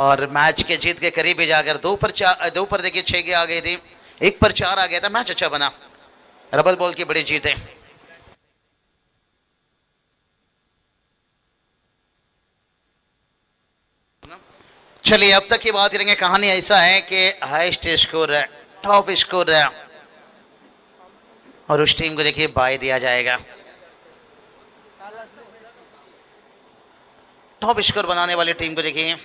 और मैच के जीत के करीब भी जाकर 2 पर देखिए 6 की आ गई थी, 1 पर 4 आ गया था, मैच अच्छा बना। रबल बॉल की बड़ी जीत है। चलिए अब तक की बात करेंगे। कहानी ऐसा है कि हाईएस्ट स्कोर है, टॉप स्कोर है, और उस टीम को देखिए बाय दिया जाएगा। टॉप स्कोर बनाने वाली टीम को देखिए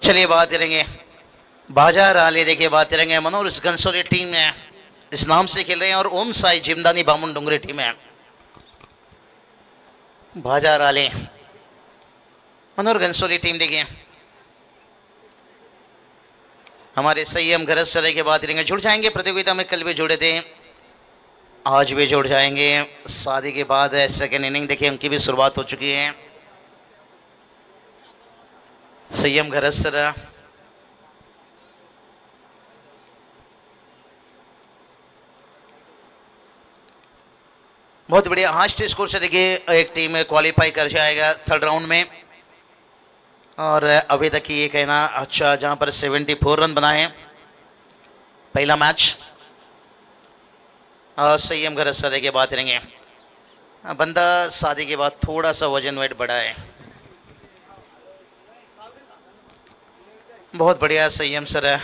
चलिए बात करेंगे बाजार आले। देखिए बात करेंगे मनोज गंसोली टीम है, इस नाम से खेल रहे हैं, और ओम साई जिमदानी बामुन डोंगरे टीम है। बाजार आले मनोज गंसोली टीम देखिए हमारे संयम घरसरे के बाद करेंगे। जुड़ जाएंगे प्रतियोगिता में, कल भी जुड़े थे, आज भी जुड़ जाएंगे। शादी के बाद सेकेंड इनिंग देखिए उनकी भी शुरुआत हो चुकी है। संयम घरसरा बहुत बढ़िया हाईएस्ट स्कोर से देखिए एक टीम क्वालिफाई कर जाएगा थर्ड राउंड में। और अभी तक ये कहना अच्छा, जहां पर 74 रन बनाए पहला मैच। संयम घरसरे की बात करेंगे, बंदा शादी के बाद थोड़ा सा वजन वेट बढ़ा है। बहुत बढ़िया संयम सर है।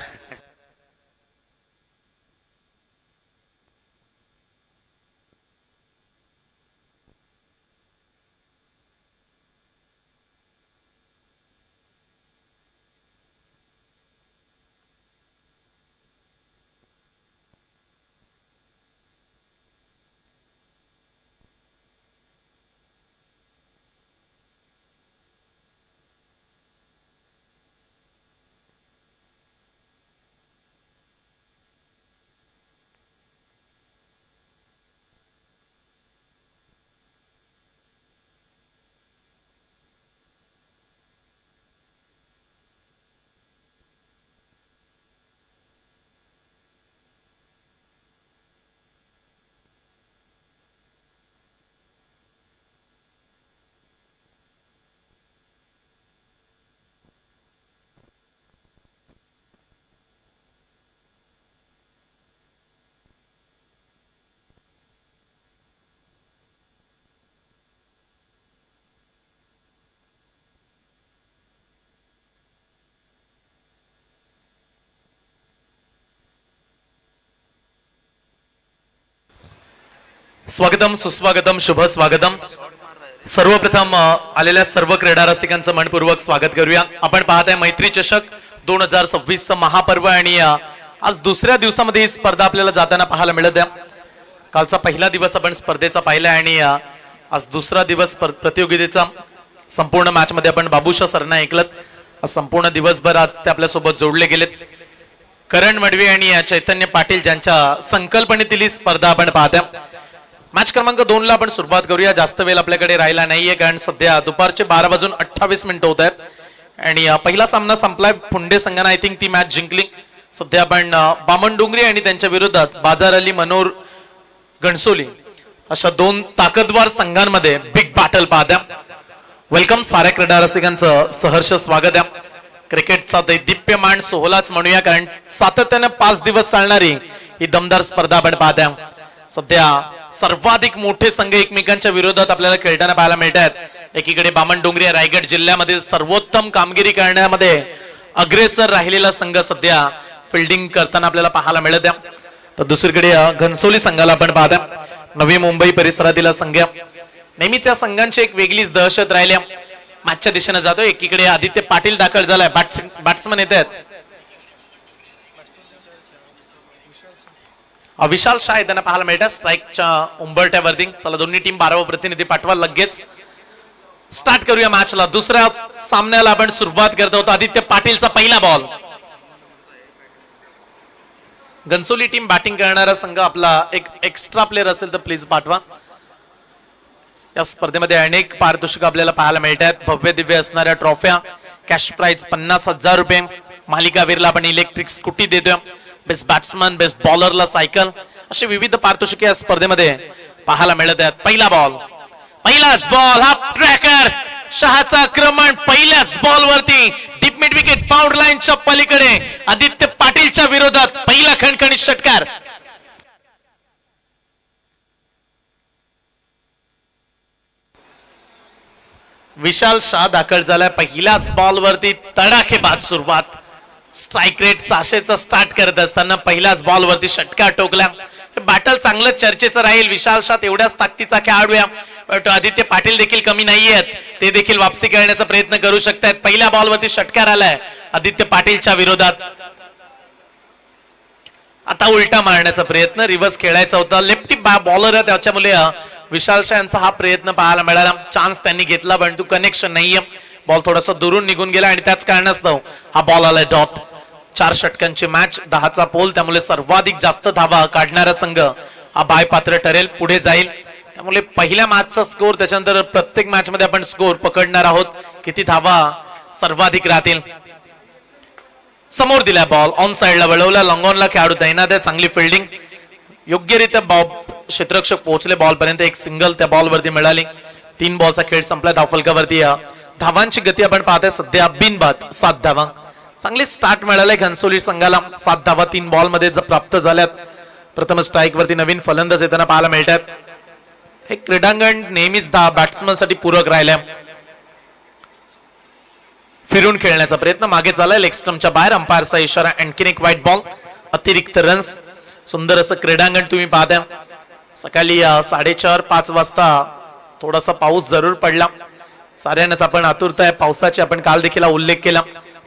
स्वागतम सुस्वागतम शुभ स्वागतम। सर्वप्रथम आलेल्या सर्व क्रीडा रसिकांचं मनपूर्वक स्वागत करूया। आपण पाहताय मैत्री चषक 2026 चा महापर्व, आणि आज दुसऱ्या दिवसामध्ये ही स्पर्धा आपल्याला जाताना पाहायला मिळत आहे। कालचा पहिला दिवस आपण स्पर्धेचा पाहिला, आणि आज दुसरा दिवस प्रतियोगितेचा संपूर्ण मॅच मध्ये आपण बाबूशा सरना ऐकलत। संपूर्ण दिवसभर आज ते आपल्या सोबत जोडले गेलेत। करण मडवी आणि चैतन्य पाटील ज्यांच्या संकल्पनेतील ही स्पर्धा आपण पाहताय। मॅच क्रमांक 2 ला आपण सुरुवात करूया। जास्त वेळ आपल्याकडे राहिला नाहीये, कारण सध्या दुपारचे 12:28 होत आहेत, आणि पहिला सामना संपलाय। फुंडे संघाने आय थिंक ती मॅच जिंकली। सध्या आपण बामन डोंगरे आणि त्यांच्या विरोधात बाजार अली मनोर गणसोली अशा 2 ताकदवार संघांमध्ये बिग बॅटल पाहत्या। वेलकम साऱ्या क्रीडा रसिकांचं सहर्ष स्वागत आहे। क्रिकेटचा दैदिप्यमान सोहळाच म्हणूया, कारण सातत्याने 5 दिवस चालणारी ही दमदार स्पर्धा आपण पाहत्या। सध्या सर्वाधिक मोठे संघ एकमेकांच्या विरोधात आपल्याला खेळताना पाहायला मिळत आहेत। एकीकडे बामन डोंगरी रायगड जिल्ह्यामध्ये सर्वोत्तम कामगिरी करण्यामध्ये अग्रेसर राहिलेला संघ सध्या फिल्डिंग करताना आपल्याला पाहायला मिळत आहे। तर दुसरीकडे घनसोली संघाला आपण पाहता, नवी मुंबई परिसरातील संघ। नेहमीच या संघांची एक वेगळीच दहशत राहिली। मॅचच्या दिशेने जातो। एकीकडे आदित्य पाटील दाखल झालाय, बॅट्समन येत आहेत। विशाल शाह त्यांना पाहायला मिळतात स्ट्राइकच्या उंबरठ्यावरती। चला दोन्ही टीम 12 प्रतिनिधी पाठवा। लगेच स्टार्ट करूया मॅचला। दुसऱ्या सामन्याला आपण सुरुवात करत आहोत। आदित्य पाटीलचा पहिला बॉल। घनसोली टीम बॅटिंग करणारा संघ आपला एक एक्स्ट्रा प्लेयर असेल तर प्लीज पाठवा। या स्पर्धेमध्ये अनेक पारितोषिक आपल्याला पाहायला मिळतात. भव्य दिव्य असणाऱ्या ट्रॉफ्या, कॅश प्राइज 50,000 रुपये, मालिकावीरला आपण इलेक्ट्रिक स्कूटी देतोय, बेस्ट बॅट्समन बेस्ट बॉलरला सायकल, असे विविध पारितोषिके या स्पर्धेमध्ये पाहायला मिळत आहेत. पहिलाच बॉल हा ट्रॅकर, शहाचं आक्रमण पहिल्याच बॉल वरती डीप मिड विकेट बाउंड लाईनच्या पलीकडे आदित्य पाटीलच्या विरोधात पहिला खणखणीत षटकार. विशाल शाह दाखल झालाय पहिल्याच बॉल वरती, तडाखेबाज सुरुवात. स्ट्राईक रेट 600चा स्टार्ट करत असताना पहिल्याच बॉल वरती षटकार टोकला. बॅटल चांगलं चर्चेचं राहील. विशाल शाह तेवढ्याच ताकदीचा खेळाडू आहे, आदित्य पाटील देखील कमी नाहीयेत, ते देखील वापसी करण्याचा प्रयत्न करू शकतात. पहिल्या बॉल वरती षटकार आलाय आदित्य पाटीलच्या विरोधात. आता उलटा मारण्याचा प्रयत्न, रिव्हर्स खेळायचा होता. लेफ्टी बॉलर आहे त्याच्यामुळे विशाल शाह यांचा हा प्रयत्न पाहायला मिळाला. चान्स त्यांनी घेतला परंतु कनेक्शन नाहीये. बॉल थोडासा दुरून निघून गेला आणि त्याच कारणास्तव हा बॉल आलाय डॉट. 4 षटकांची मॅच, 10चा पोल, त्यामुळे सर्वाधिक जास्त धावा काढणारा संघ हा बाय पात्र ठरेल, पुढे जाईल. त्यामुळे पहिल्या मॅचचा स्कोर, त्याच्यानंतर प्रत्येक मॅच मध्ये आपण स्कोर पकडणार आहोत, किती धावा सर्वाधिक राहतील. समोर दिला बॉल, ऑन साइडला वळवला, लॉंग ऑनला खेळाडू तैनात आहे, चांगली फिल्डिंग, योग्यरित्या क्षेत्ररक्षक पोहोचले बॉल पर्यंत. एक सिंगल त्या बॉल वरती मिळाली. 3 बॉलचा खेळ संपला. धावफलकावरती धावांची गती आपण पाहतोय सध्या बिनबाद 7 धावा. चांगली स्टार्ट मिळाले घनसोली संघाला. 7 धावा 3 बॉल मध्ये प्राप्त झाल्यात. प्रथम स्ट्राईक वरती नवीन फलंदाज येताना पाहायला मिळतात. हे क्रीडांगण नेहमीच बॅट्समन साठी पूरक राहिलंय. फिरून खेळण्याचा प्रयत्न मागे चाललाय, लेग स्टंपच्या बाहेर, अंपायरचा इशारा. आणखीन एक व्हाईट बॉल, अतिरिक्त रन्स. सुंदर असं क्रीडांगण तुम्ही पाहता. सकाळी 4:30-5 वाजता थोडासा पाऊस जरूर पडला. साऱ्यांनाच आपण आतुरता आहे पावसाची. आपण काल देखील उल्लेख केला,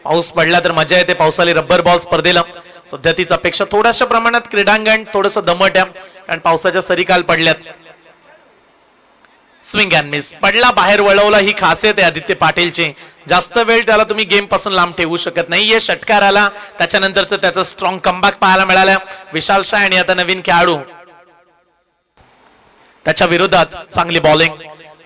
पाऊस पडला तर मजा येते. पावसाळी रब्बर बॉल स्पर्धेला सध्या तीच अपेक्षा. थोड्याशा प्रमाणात क्रीडांगण थोडस दमट आहे कारण पावसाच्या सरी काल पडल्यात. स्विंग अँड मिस, पडला बाहेर वळवला, ही खासियत आहे आदित्य पाटीलची. जास्त वेळ त्याला तुम्ही गेम पासून लांब ठेवू शकत नाहीये. षटकार आला, त्याच्यानंतरच त्याचं स्ट्रॉंग कमबॅक पाहायला मिळालं. विशाल शाह आणि आता नवीन खेळाडू त्याच्या विरोधात चांगली बॉलिंग.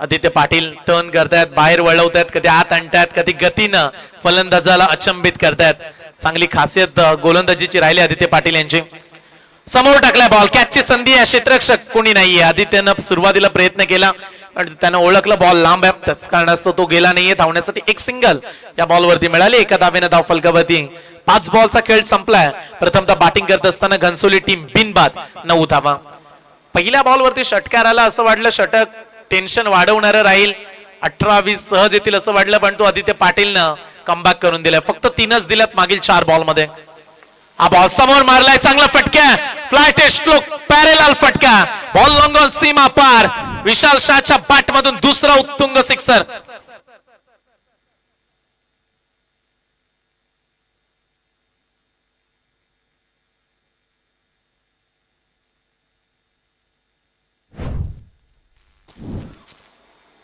आदित्य पाटील टर्न करतायत, बाहेर वळवतायत, कधी आत आणतायत, कधी गतीनं फलंदाजाला अचंबित करतायत. चांगली खासियत गोलंदाजीची राहिली आदित्य पाटील यांची. समोर टाकलाय बॉल, कॅचची संधी आहे, क्षेत्ररक्षक कोणी नाहीये. आदित्यनं सुरुवातीला प्रयत्न केला आणि त्यानं ओळखलं बॉल लांब आहे, त्याच कारणास्तव तो गेला नाहीये. धावण्यासाठी एक सिंगल या बॉलवरती मिळाली. एका धावेनं धाव फलकावरती. 5 बॉलचा खेळ संपलाय. प्रथमतः बॅटिंग करत असताना घनसोली टीम बिनबाद 9 धावा. पहिल्या बॉलवरती षटकार आला, असं वाटलं षटक टेन्शन वाढवणारं राहील, 18-20 सहज येतील असं वाटलं, पण तो आदित्य पाटीलनं कमबॅक करून दिलाय. फक्त 3च दिल्यात मागील 4 बॉल मध्ये. हा बॉल समोर मारलाय, चांगला फटका, फ्लाय टेस्ट स्ट्रोक, पॅरेलल फटका, बॉल लॉंग ऑन सीमा पार. विशाल शाहच्या बॅट मधून दुसरा उत्तुंग सिक्सर.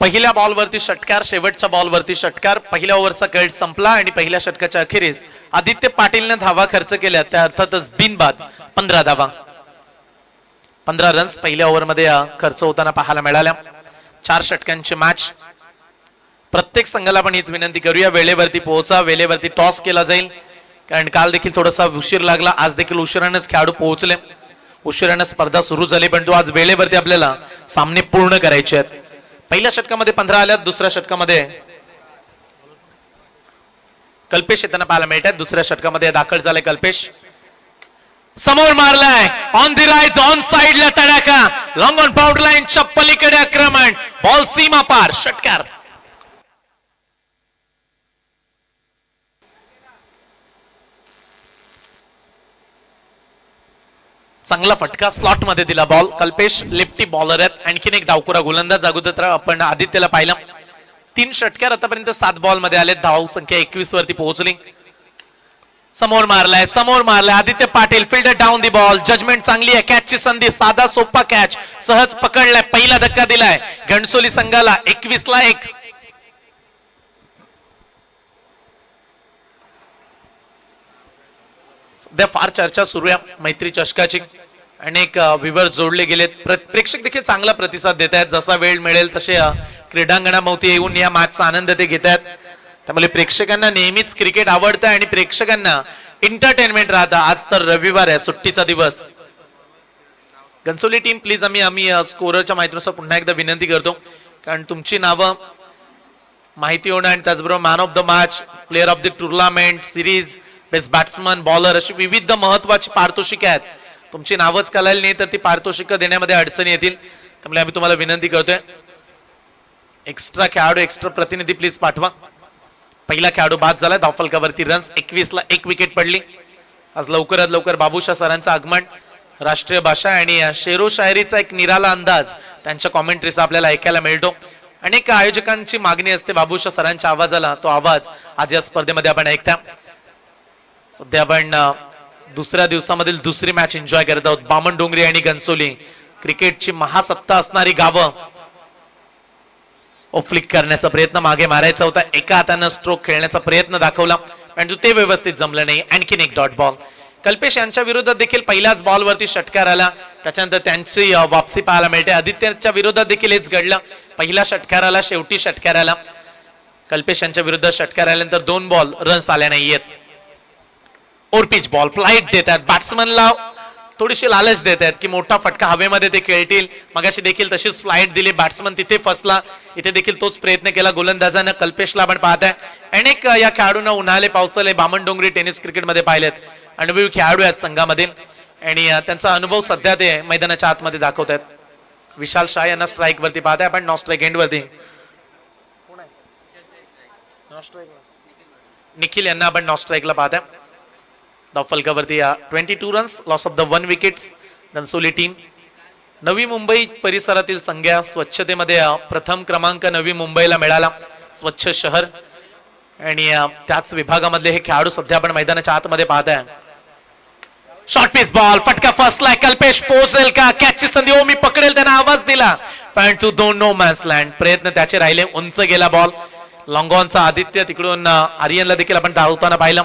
पहिल्या बॉलवरती षटकार, शेवटच्या बॉलवरती षटकार. पहिल्या ओव्हरचा खेळ संपला आणि पहिल्या षटकाच्या अखेरीस आदित्य पाटीलने धावा खर्च केल्या, त्या अर्थातच बिनबाद 15 धावा. 15 रन्स पहिल्या ओव्हरमध्ये खर्च होताना पाहायला मिळाल्या. 4 षटकांची मॅच. प्रत्येक संघाला आपण हीच विनंती करूया, वेळेवरती पोहोचा, वेळेवरती टॉस केला जाईल, कारण काल देखील थोडासा उशीर लागला, आज देखील उशिरानेच खेळाडू पोहोचले, उशिराने स्पर्धा सुरू झाली, पण तो आज वेळेवरती आपल्याला सामने पूर्ण करायचे आहेत. पहिल्या षटकामध्ये 15 आल्यात, दुसऱ्या षटकामध्ये कल्पेश येताना पाहायला मिळतात. दुसऱ्या षटकामध्ये दाखल झाले कल्पेश. समोर मारलाय, ऑन दी राईज, ऑन साइडला तडाखा, लॉंग ऑन बाउंड लाईनच्या पलीकडे आक्रमण, बॉल सीमा पार, षटकार. चांगला फटका, स्लॉट मध्ये दिला बॉल. कल्पेश लेफ्टी बॉलर आहेत, आणखीन एक डावकुरा गोलंदाज. अगोदर आपण आदित्यला पाहिलं. 3 षटकार आतापर्यंत 7 बॉल मध्ये आले, धाव संख्या 21 वरती पोहोचली. समोर मारलाय, समोर मारलाय Aditya Patil, fielder down the ball, judgement चांगली आहे, कॅचची संधी, साधा सोपा कॅच, सहज पकडलाय, पहिला धक्का दिलाय घणसोली संघाला. 21-1. सध्या फार चर्चा सुरू आहे मैत्री चषकाची अनेक व्ह्यूअर जोडले गेलेत. प्रेक्षक देखील चांगला प्रतिसाद देत आहेत. जसा वेळ मिळेल तसे क्रीडांगणाभोवती येऊन या मॅचचा आनंद ते घेत आहेत. त्यामुळे प्रेक्षकांना नेहमीच क्रिकेट आवडतं आणि प्रेक्षकांना एंटरटेनमेंट राहतं. आज तर रविवार आहे, सुट्टीचा दिवस. घनसोली टीम प्लीज आम्ही स्कोररच्या माहितीनुसार पुन्हा एकदा विनंती करतो, कारण तुमची नावं माहिती होणं आणि त्याचबरोबर man of the match, player of the tournament, series, best batsman, bowler अशी विविध महत्वाची पारितोषिके आहेत. तुमची नावच कळाली नाही तर ती पारितोषिकं देण्यामध्ये अडचणी येतील. त्यामुळे आम्ही तुम्हाला विनंती करतोय, एक्स्ट्रा खेळाडू, एक्स्ट्रा प्रतिनिधी प्लीज पाठवा. पहिला खेळाडू बाद झाला. धावफलकावरती रन्स 21 ला 1 विकेट पडली. आज लवकरात लवकर बाबूशाह सरांचं आगमन, राष्ट्रीय भाषा आणि शेरो शायरीचा एक निराला अंदाज त्यांच्या कॉमेंट्रीचा आपल्याला ऐकायला मिळतो. अनेक आयोजकांची मागणी असते बाबूशाह सरांच्या आवाजाला, तो आवाज आज या स्पर्धेमध्ये आपण ऐकता. सध्या आपण दुसऱ्या दिवसामधील दुसरी मॅच एन्जॉय करत आहोत. बामणडोंगरी आणि घनसोली, क्रिकेटची महासत्ता असणारी गावं. फ्लिक करण्याचा प्रयत्न मागे मारायचा होता, एका हातानं स्ट्रोक खेळण्याचा प्रयत्न दाखवला परंतु ते व्यवस्थित जमलं नाही. आणखीन एक डॉट बॉल. कल्पेश यांच्या विरोधात देखील पहिल्याच बॉलवरती षटकार आला, त्याच्यानंतर त्यांची वापसी पाहायला मिळते. आदित्यच्या विरोधात देखील हेच घडलं. पहिला षटकार आला, शेवटी षटकार आला. कल्पेश यांच्या विरोधात षटकार आल्यानंतर 2 बॉल रन्स आल्या नाहीयेत. ओरपिच बॉल फ्लाईट देतात, बॅट्समनला थोडीशी लालच देत आहेत की मोठा फटका हवेमध्ये ते खेळतील. मगाशी देखील तशीच फ्लाईट दिली, बॅट्समन तिथे फसला. इथे देखील तोच प्रयत्न केला गोलंदाजानं. कल्पेशला आपण पाहताय. अनेक या खेळाडूंना उन्हाळे पावसाळे बामणडोंगरी टेनिस क्रिकेटमध्ये पाहिलेत. अनुभवी खेळाडू आहेत संघामधील आणि त्यांचा अनुभव सध्या ते मैदानाच्या आतमध्ये दाखवत आहेत. विशाल शाह यांना स्ट्राईक वरती पाहताय आपण, नॉन स्ट्राईक एंड वरती. निखिल यांना आपण नॉन स्ट्राईकला पाहताय. धावफलकावरती 22 runs, loss of the 1 wickets. Ghansoli team Navi Mumbai परिसरातील संघ्या स्वच्छतेमध्ये प्रथम क्रमांक नवी मुंबईला मिळाला. स्वच्छ शहर आणि त्याच विभागामधले हे खेळाडू सध्या आपण मैदानाच्या आतमध्ये पाहताय. शॉर्ट पिच बॉल, फटका फसलाय. कल्पेश पोहोचेल का? कॅचची संधी, ओ मी पकडेल, त्यानं आवाज दिला परंतु नो मॅन्स लँड. प्रयत्न त्याचे राहिले, उंच गेला बॉल. लॉंगॉनचा आदित्य तिकडून आर्यनला देखील आपण धावताना पाहिलं.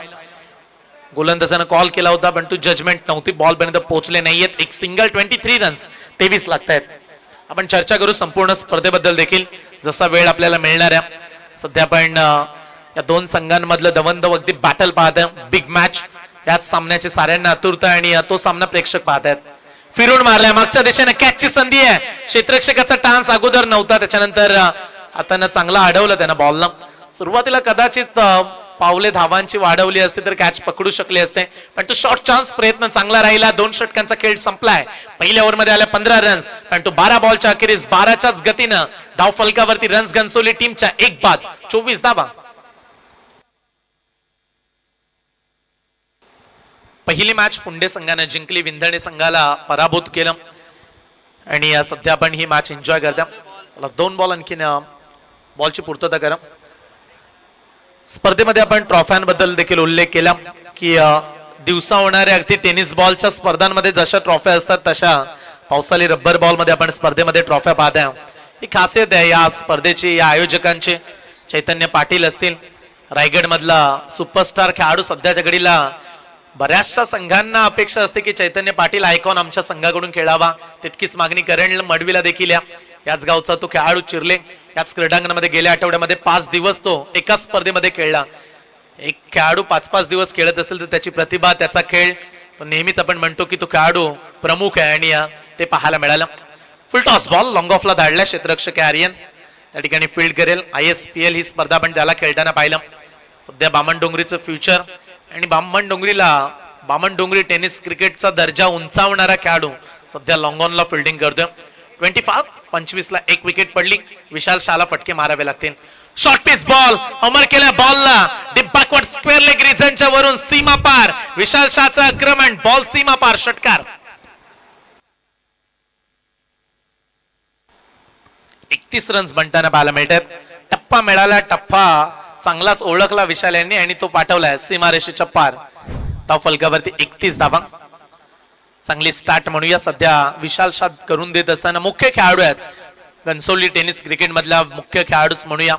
गोलंदाजानं कॉल केला होता पण तू जजमेंट नव्हती, बॉल पर्यंत पोहोचले नाहीयेत. एक सिंगल, 23 रन्स, 23 लागतायत. आपण चर्चा करू संपूर्ण स्पर्धेबद्दल देखील जसा वेळ आपल्याला मिळणार आहे. सध्या आपण या दोन संघांमधलं दवंदव अगदी बॅटल पाहत आहे. बिग मॅच, याच सामन्याची साऱ्यांना आतुरता आणि तो सामना प्रेक्षक पाहत आहेत. फिरून मारलाय मागच्या दिशेने, कॅचची संधी आहे. क्षेत्ररक्षकाचा टान्स अगोदर नव्हता, त्याच्यानंतर हातानं चांगला अडवलं त्यानं बॉलनं. सुरुवातीला कदाचित पावले धावांची वाढवली असते तर कॅच पकडू शकले असते पण तो शॉर्ट चान्स प्रयत्न चांगला राहिला. 2 षटकांचा खेळ संपलाय. पहिल्या ओव्हरमध्ये आल्या 15 रन्स पण तो 12 बॉलच्या अखेरीस 12च्याच गतीनं धाव फलकावरती रन्स घनसोली टीमच्या 1 बाद 24 धावा. पहिली मॅच पुंडे संघाने जिंकली, विंधणे संघाला पराभूत केलं आणि सध्या आपण ही मॅच एन्जॉय करता. चला 2 बॉल आणखीन बॉलची पूर्तता करा. स्पर्धेमध्ये आपण ट्रॉफ्यांबद्दल देखील उल्लेख केला की दिवसा होणाऱ्या अगदी टेनिस बॉलच्या स्पर्धांमध्ये जशा ट्रॉफ्या असतात तशा पावसाळी रब्बर बॉल मध्ये आपण स्पर्धेमध्ये ट्रॉफ्या पाहताय. ही खासियत आहे या स्पर्धेची, या आयोजकांचे. चैतन्य पाटील असतील, रायगड मधला सुपरस्टार खेळाडू सध्याच्या घडीला. बऱ्याचशा संघांना अपेक्षा असते की चैतन्य पाटील आयकॉन आमच्या संघाकडून खेळावा. तितकीच मागणी करण मडवीला देखील याच गावचा तो खेळाडू चिरले. याच क्रीडांगणामध्ये गेल्या आठवड्यामध्ये 5 दिवस तो एका स्पर्धेमध्ये खेळला. एक खेळाडू 5-5 दिवस खेळत असेल तर त्याची प्रतिभा, त्याचा खेळ, तो नेहमीच आपण म्हणतो की तो खेळाडू प्रमुख आहे आणि ते पाहायला मिळालं. फुल टॉस बॉल लॉंग ऑफला धाडला. क्षेत्ररक्षक आर्यन त्या ठिकाणी फील्ड करेल. ISPL ही स्पर्धा आपण त्याला खेळताना पाहिलं. सध्या बामणडोंगरीचं फ्युचर आणि बामणडोंगरी टेनिस क्रिकेटचा दर्जा उंचावणारा खेळाडू सध्या लॉंगॉनला फिल्डिंग करतोय. 25 ला 1 विकेट पडली. विशाल शाहला फटके मारावे लागतील. शॉर्ट पिच बॉल, अमर केला बॉलला डीप बॅकवर्ड स्क्वेअर लेग रिजनच्या वरून सीमा पार. विशाल शाहचं आक्रमण, बॉल सीमा पार, षटकार. 31 रन्स बनताना पाहायला मिळतात. टप्पा मिळाला, टप्पा चांगलाच ओळखला विशाल यांनी आणि तो पाठवलाय सीमारेषेच्या पार. धाव फलकावरती 31 धावा. चांगली स्टार्ट म्हणूया सध्या विशाल शाह करून देत असताना. मुख्य खेळाडू आहेत घनसोली टेनिस क्रिकेट मधला, मुख्य खेळाडूच म्हणूया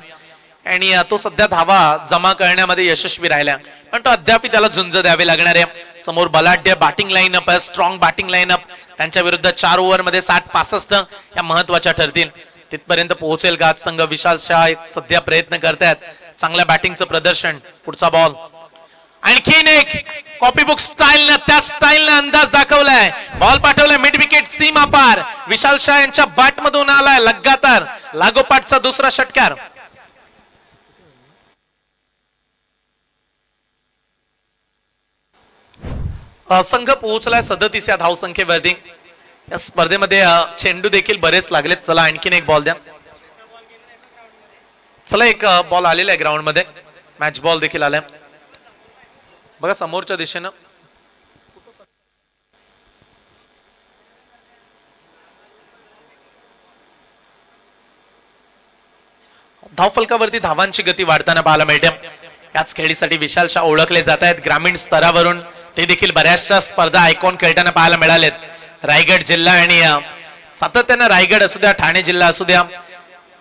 आणि तो सध्या धावा जमा करण्यामध्ये यशस्वी राहिला. पण तो अद्याप त्याला झुंज द्यावी लागणार आहे. समोर बलाढ्य बॅटिंग लाईनअप आहे, स्ट्रॉंग बॅटिंग लाईनअप. त्यांच्या विरुद्ध 4 ओव्हरमध्ये 60-65 या महत्वाच्या ठरतील. तिथपर्यंत पोहोचेल का संघ? विशाल शाह सध्या प्रयत्न करतायत, चांगल्या बॅटिंगचं प्रदर्शन. पुढचा बॉल, आणखीन एक कॉपी बुक स्टाईल, त्या स्टाईलने अंदाज दाखवलाय. बॉल पाठवलाय मिड विकेट सीमा पार. विशाल शाह यांच्या बॅट मधून आलाय लगातार लागोपाठचा दुसरा षटकार. संघ पोहोचलाय 37 या धावसंख्येवरती. या स्पर्धेमध्ये चेंडू देखील बरेच लागलेत. चला आणखीन एक बॉल द्या. चला एक बॉल आलेला आहे ग्राउंड मध्ये, मॅच बॉल देखील आलाय बघा समोरच्या दिशेनं. धावफलकावरती धावांची गती वाढताना पाहायला मिळते. याच खेळीसाठी विशाल शाह ओळखले जात आहेत ग्रामीण स्तरावरून. ते देखील बऱ्याचशा स्पर्धा आयकॉन खेळताना पाहायला मिळालेत. रायगड जिल्हा आणि सातत्यानं रायगड असू द्या, ठाणे जिल्हा असू द्या,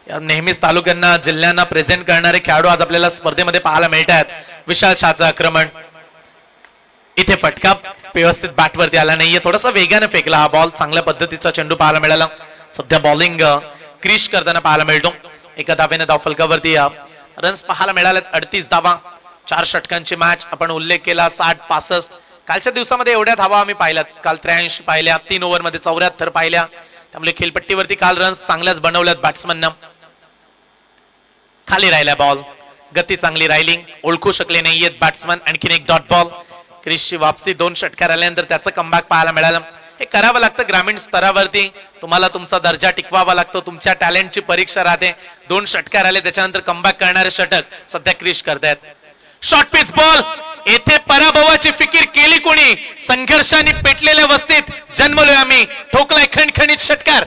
नेहमीच तालुक्यांना जिल्ह्यांना प्रेझेंट करणारे खेळाडू आज आपल्याला स्पर्धेमध्ये पाहायला मिळतात. विशाल शाहचं आक्रमण, इथे फटका व्यवस्थित बॅटवरती आला नाहीये, थोडासा वेगाने फेकला हा बॉल. चांगल्या पद्धतीचा चेंडू पाहायला मिळाला. सध्या बॉलिंग क्रीज करताना पाहायला मिळतो. एका धावेने धावफलकावरती रन्स पाहायला मिळालेत. 38 धावा, 4 षटकांची मॅच. आपण उल्लेख केला 60-65. कालच्या दिवसामध्ये एवढ्या धावा आम्ही पाहिल्यात. काल 83 पाहिल्या, 3 ओव्हरमध्ये 74 पाहिल्या. त्यामुळे खेळपट्टीवरती काल रन्स चांगल्याच बनवल्यात बॅट्समननं. खाली राहिला बॉल, गती चांगली राहिली, ओळखू शकले नाहीयेत बॅट्समन. आणखीन एक डॉट बॉल. क्रिसची वापसी 2 षटकार आल्यानंतर त्याचं कमबॅक पाहायला मिळालं. हे करावं लागतं ग्रामीण स्तरावरती. तुम्हाला तुमचा दर्जा टिकवावा लागतो, तुमच्या टॅलेंटची परीक्षा राहते. 2 षटकार आले त्याच्यानंतर कमबॅक करणारे षटक सध्या क्रिश करतायत. शॉर्ट पिच बॉल, येथे पराभवाची फिकीर केली कोणी? संघर्षाने पेटलेल्या वस्तीत जन्मलोय आम्ही. ठोकलाय खणखणीत षटकार.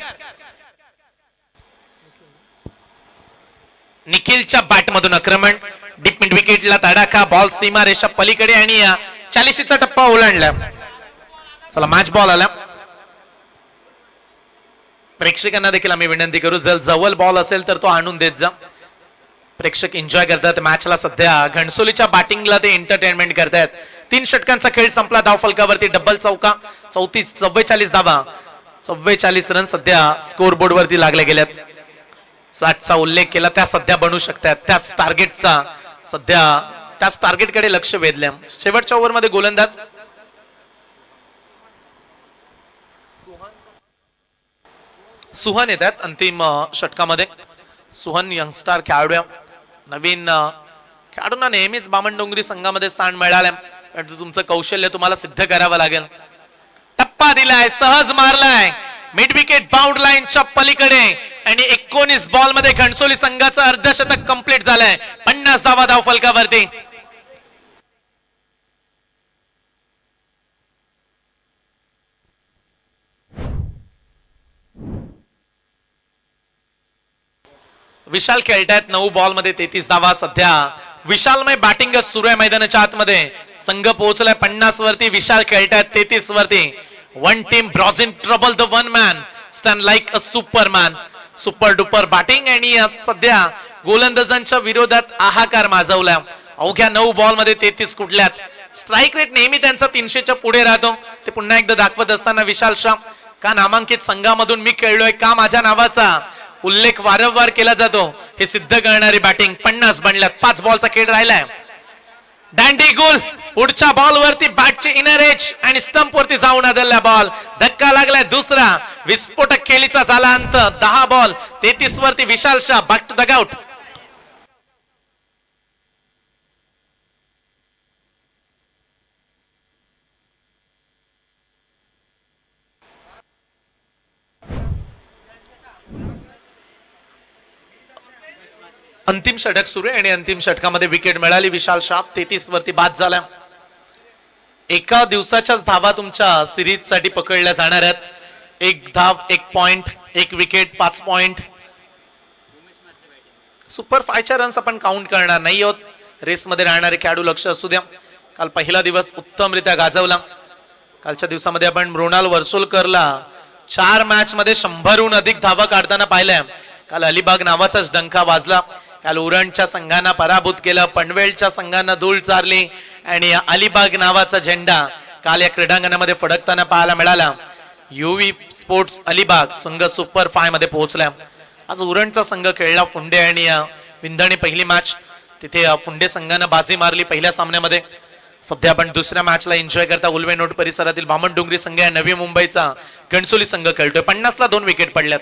निखिलच्या बॅट मधून आक्रमण, डीप मिड विकेटला तडाखा. बॉल सीमा रेषा पलीकडे आणि 40चा टप्पा ओलांडला. चला मॅच बॉल आला. प्रेक्षकांना देखील आम्ही विनंती करू, जर जवळ बॉल असेल तर तो आणून देत जा. प्रेक्षक एन्जॉय करतात मॅचला. सध्या घणसोलीच्या बॅटिंगला ते एंटरटेनमेंट करतायत. 3 षटकांचा खेळ संपला. धावफलकावरती डबल चौका, 44 धावा, 44 रन सध्या स्कोर बोर्ड वरती लागले गेल्यात. 60चा उल्लेख केला, त्या सध्या बनू शकतात. त्याच टार्गेटचा सध्या त्याच टार्गेटकडे लक्ष वेधलं. शेवटच्या ओव्हरमध्ये गोलंदाज सुहान येतात अंतिम षटकामध्ये. सुहान यंगस्टार खेळाडू, नवीन खेळाडूंना नेहमीच बामणडोंगरी संघामध्ये स्थान मिळालं. तुमचं कौशल्य तुम्हाला सिद्ध करावं लागेल. टप्पा दिलाय, सहज मारलाय मिड विकेट बाउंड लाईनच्या पलीकडे आणि 19 बॉल मध्ये घणसोली संघाचं अर्धशतक कंप्लीट झालंय. 50 धावा धावफलकावरती. विशाल खेळतायत 9 बॉल मध्ये 33 धावा. सध्या विशालमय बॅटिंग सुरू आहे मैदानाच्या आतमध्ये. संघ पोहोचलाय 50 वरती. विशाल खेळतायत 33 वरती. One team brows in trouble, the one man stand like a Superman. Super duper batting आणि सध्या गोलंदाजांच्या विरोधात हाहाकार माजवला. अवघ्या 9 बॉल मध्ये 33 कुठल्यात. स्ट्राईक रेट नेहमी त्यांचा 300च्या पुढे राहतो. ते पुन्हा एकदा दाखवत असताना विशाल शाह का नामांकित संघामधून मी खेळलोय, का माझ्या नावाचा उल्लेख वारंवार केला जातो, हे सिद्ध करणारी बॅटिंग. 50 बनल्यात. 5 बॉलचा खेळ राहिलाय. डॅन्डी गुल पुढच्या बॉल वरती बॅटची इनर एज आणि स्टंप वरती जाऊन आदळला बॉल. धक्का लागलाय दुसरा. विस्फोटक खेळीचा झाला अंत. 10 बॉल 33 वरती Vishal Shah back to the out. अंतिम षटक सुरू आहे आणि अंतिम षटकामध्ये विकेट मिळाली. विशाल शाह 33 वरती बाद झाला. एका दिवसाच्याच धावा तुमच्या सिरीज साठी पकडल्या जाणार आहेत. 1 धाव 1 पॉइंट, 1 विकेट 5 पॉइंट. सुपर 5च्या रन्स आपण काउंट करणार नाही आहोत. रेसमध्ये राहणारे खेळाडू लक्ष असू द्या. काल पहिला दिवस उत्तमरित्या गाजवला. कालच्या दिवसामध्ये आपण मृणाल वर्सोलकरला 4 मॅच मध्ये 100हून अधिक धावा काढताना पाहिल्या. काल अलिबाग नावाचाच डंका वाजला. काल उरणच्या संघांना पराभूत केलं, पनवेलच्या संघांना धूळ चारली आणि अलिबाग नावाचा झेंडा काल या क्रीडांगणामध्ये फडकताना पाहायला मिळाला. युवी स्पोर्ट्स अलिबाग संघ सुपर 5 मध्ये पोहोचला. आज उरणचा संघ खेळला फुंडे आणि विंधणी पहिली मॅच. तिथे फुंडे संघानं बाजी मारली पहिल्या सामन्यामध्ये. सध्या आपण दुसऱ्या मॅचला एन्जॉय करता उल्वे नोट परिसरातील बामणडोंगरी संघ या नवी मुंबईचा घणसोली संघ खेळतोय. 50 ला 2 विकेट पडल्यात.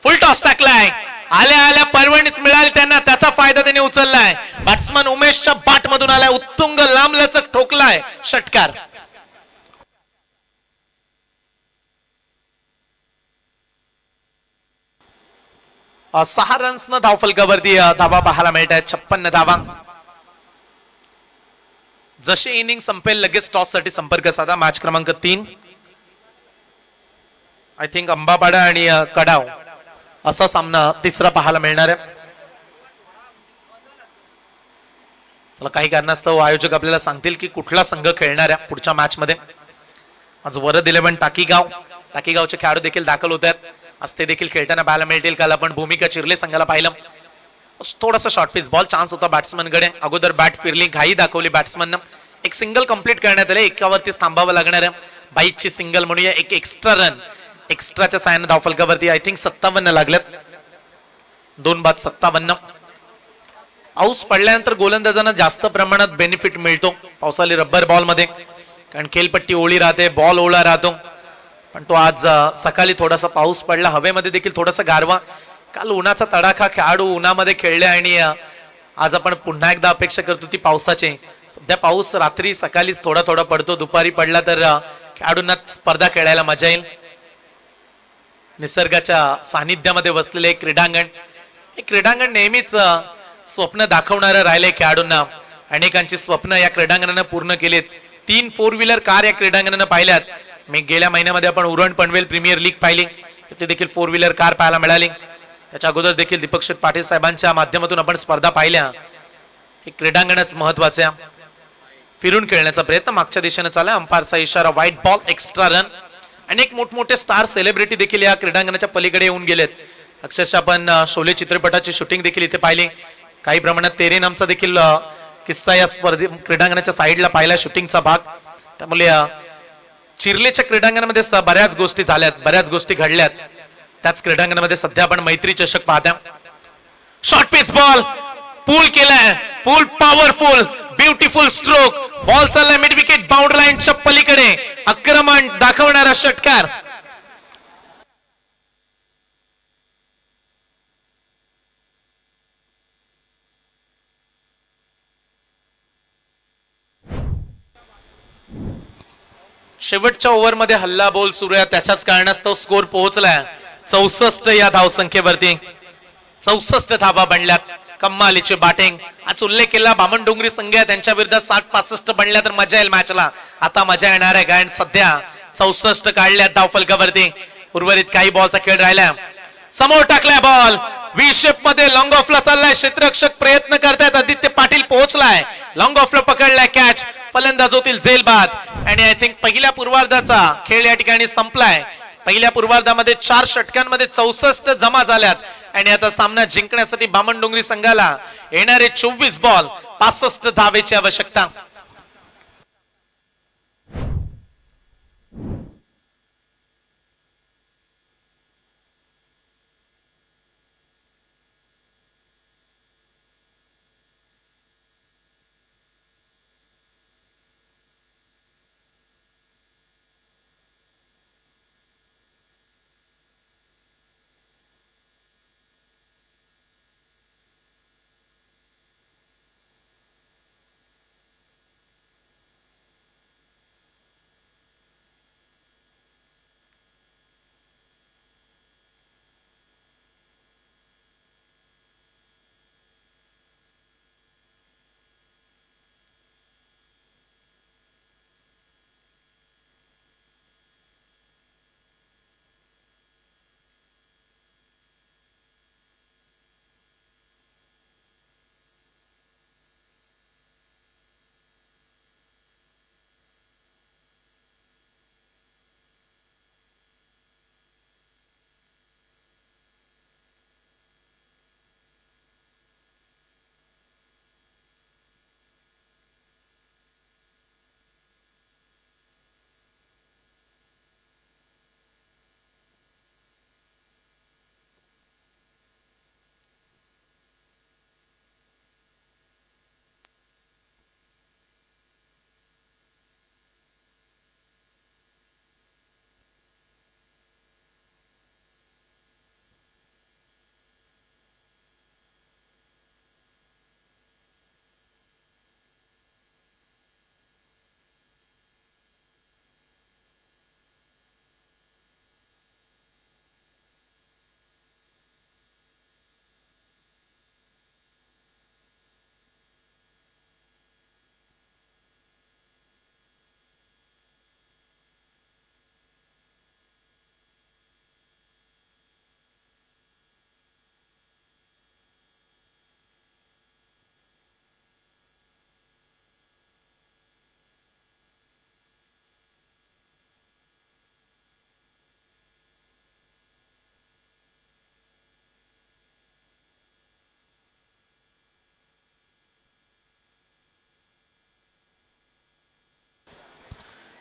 फुल टॉस टाकलाय, आल्या आल्या परवणीच मिळाली त्यांना, त्याचा फायदा त्यांनी उचललाय. बॅट्समन उमेशच्या बाट मधून आलाय, उत्तुंग लांबलचक ठोकलाय षटकार. सहा रन्स न धावफलकावरती धावा पाहायला मिळत आहेत. 56 धावा. जशी इनिंग संपेल लगेच टॉस साठी संपर्क साधा. मॅच क्रमांक 3 आय थिंक अंबापाडा आणि कडाव असा सामना तिसरा पाहायला मिळणार आहे. चला, काही कारणास्तव आयोजक आपल्याला सांगतील की कुठला संघ खेळणार आहे पुढच्या मॅच मध्ये. आज वरद 11 टाकीगावचे खेळाडू देखील दाखल होत आहेत. आज ते देखील खेळताना पाहायला मिळतील. काल आपण भूमिका चिरले संघाला पाहिलं, थोडासा शॉर्ट पिच बॉल चान्स होता बॅट्समनकडे. अगोदर बॅट फिरली, घाई दाखवली बॅट्समननं. एक सिंगल कंप्लीट करण्यात आले. एकावरतीच थांबावं लागणार आहे. बाईकची सिंगल म्हणूया. एक एक्स्ट्रा रन एक्स्ट्राच्या साहाय्याने धावफलकावरती आय थिंक 57 लागल्यात. 2 बाद 57. पाऊस पडल्यानंतर गोलंदाजांना जास्त प्रमाणात बेनिफिट मिळतो पावसाळी रब्बर बॉल मध्ये, कारण खेळपट्टी ओळी राहते, बॉल ओळा राहतो. पण तो आज सकाळी थोडासा पाऊस पडला, हवेमध्ये देखील थोडासा गारवा. काल उन्हाचा तडाखा, खेळाडू उन्हामध्ये खेळले आणि आज आपण पुन्हा एकदा अपेक्षा करतो ती पावसाची. सध्या पाऊस रात्री सकाळीच थोडा थोडा पडतो, दुपारी पडला तर खेळाडूंना स्पर्धा खेळायला मजा येईल. निसर्गाच्या सानिध्यामध्ये बसलेले एक क्रीडांगण, एक क्रीडांगण नेहमीच स्वप्न दाखवणारं राहिले खेळाडूंना. अनेकांची स्वप्न या क्रीडांगणानं पूर्ण केलीत. 3 4 व्हीलर कार या क्रीडांगणानं पाहिल्यात. मी गेल्या महिन्यामध्ये आपण उरण पनवेल प्रीमियर लीग पाहिली, तिथे देखील 4 व्हीलर कार पाहायला मिळाली. त्याच्या अगोदर देखील दीपक शेठ पाटील साहेबांच्या माध्यमातून आपण स्पर्धा पाहिल्या. एक क्रीडांगणच महत्वाच्या. फिरून खेळण्याचा प्रयत्न मागच्या दिशेने चालला. अंपायरचा इशारा, व्हाईट बॉल, एक्स्ट्रा रन. अनेक मोठमोठे स्टार सेलिब्रिटी देखील या क्रीडांगणाच्या पलीकडे येऊन गेलेत. अक्षरशः आपण शोले चित्रपटाची शूटिंग देखील इथे पाहिली. काही प्रमाणात तेरे नामचा देखील किस्सा या स्पर्धे क्रीडांगणाच्या साईडला पाहिला, शूटिंगचा भाग. त्यामुळे चिरलेच्या क्रीडांगणामध्ये बऱ्याच गोष्टी झाल्यात, बऱ्याच गोष्टी घडल्यात. त्याच क्रीडांगणामध्ये सध्या आपण मैत्री चषक पाहता. शॉर्ट पिच बॉल पूल केलाय, पूल पॉवरफुल, ब्युटिफुल स्ट्रोक. बॉल चाललाय मिड विकेट बाउंड्री लाईनच्या पलीकडे. आक्रमण दाखवणारा षटकार. शेवटच्या ओव्हरमध्ये हल्ला बोल सुरू आहे, त्याच्याच कारणास्तव स्कोर पोहोचलाय 64 या धावसंख्येवरती. 64 धावा बनल्यात. कम्मालीची बॅटिंग. आज उल्लेख केला बामणडोंगरी संघ त्यांच्या विरुद्ध 60-65 बनल्या तर मजा येईल मॅचला. आता मजा येणार आहे, कारण सध्या 64 काढल्यात धावफलकावरती. उर्वरित काही बॉलचा खेळ राहिला. समोर टाकलाय बॉल, व्ही शेप मध्ये लॉंग ऑफला चाललाय. क्षेत्ररक्षक प्रयत्न करतायत. आदित्य पाटील पोहोचलाय, लॉंग ऑफला पकडलाय कॅच. फलंदाज होतील झेलबाद. आणि आय थिंक पहिल्या पूर्वार्धाचा खेळ या ठिकाणी संपलाय. पहिल्या पूर्वार्धामध्ये 4 षटकांमध्ये 64 जमा झाल्यात. आणि आता सामना जिंकण्यासाठी बामणडोंगरी संघाला येणारे 24 बॉल 65 धावेची आवश्यकता.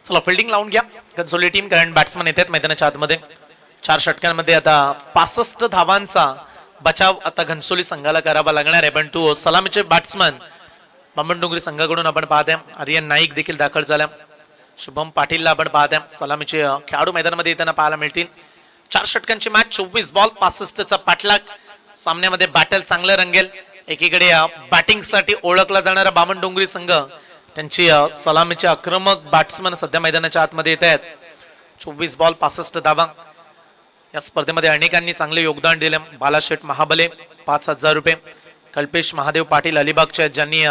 चला फिल्डिंग लावून घ्या घनसोली टीम, कारण बॅट्समन येतात मैदानाच्या आतमध्ये. 4 षटकांमध्ये आता 65 धावांचा बचाव आता घनसोली संघाला करावा लागणार आहे. पण तो सलामीचे बॅट्समन बामणडोंगरी संघाकडून आपण पाहतोय. आर्यन नाईक देखील दाखल झाला. शुभम पाटीलला आपण पाहतोय. सलामीचे खेळाडू मैदानामध्ये येताना पाहायला मिळतील. 4 षटकांची मॅच, 24 बॉल 65चा पाठलाग. सामन्यामध्ये बॅटल चांगलं रंगेल. एकीकडे बॅटिंगसाठी ओळखला जाणारा बामणडोंगरी संघ, त्यांची सलामीचे आक्रमक बॅट्समन सध्या मैदानाच्या आतमध्ये येत आहेत. 24 बॉल 65 धावा. या स्पर्धेमध्ये अनेकांनी चांगले योगदान दिले. बालाशेठ महाबले 5,000 रुपये, कल्पेश महादेव पाटील अलिबागचे ज्यांनी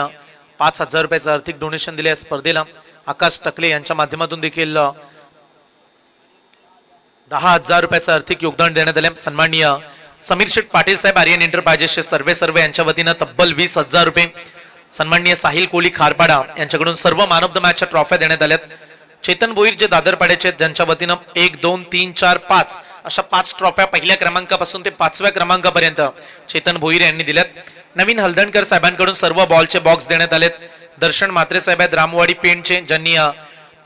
5,000 रुपयाचं आर्थिक डोनेशन दिले या स्पर्धेला. आकाश टकले यांच्या माध्यमातून देखील 10,000 रुपयाचं आर्थिक योगदान देण्यात आले. सन्माननीय समीर शेठ पाटील साहेब आर्यन एंटरप्राइजेसचे सर्वे यांच्या वतीनं तब्बल 20,000 रुपये. सन्माननीय साहिल कोली खारपाडा यांच्याकडून सर्व मॅन ऑफ द मॅचच्या ट्रॉफ्या देण्यात आल्यात. चेतन भोईर जे दादरपाड्याचे ज्यांच्या वतीनं 1, 2, 3, 4, 5 अशा 5 ट्रॉफ्या पहिल्या क्रमांकापासून ते 5व्या क्रमांकापर्यंत चेतन भोईर यांनी दिल्यात. नवीन हलदणकर साहेबांकडून सर्व बॉलचे बॉक्स देण्यात आलेत. दर्शन म्हात्रे साहेब आहेत रामवाडी पेंटचे, ज्यांनी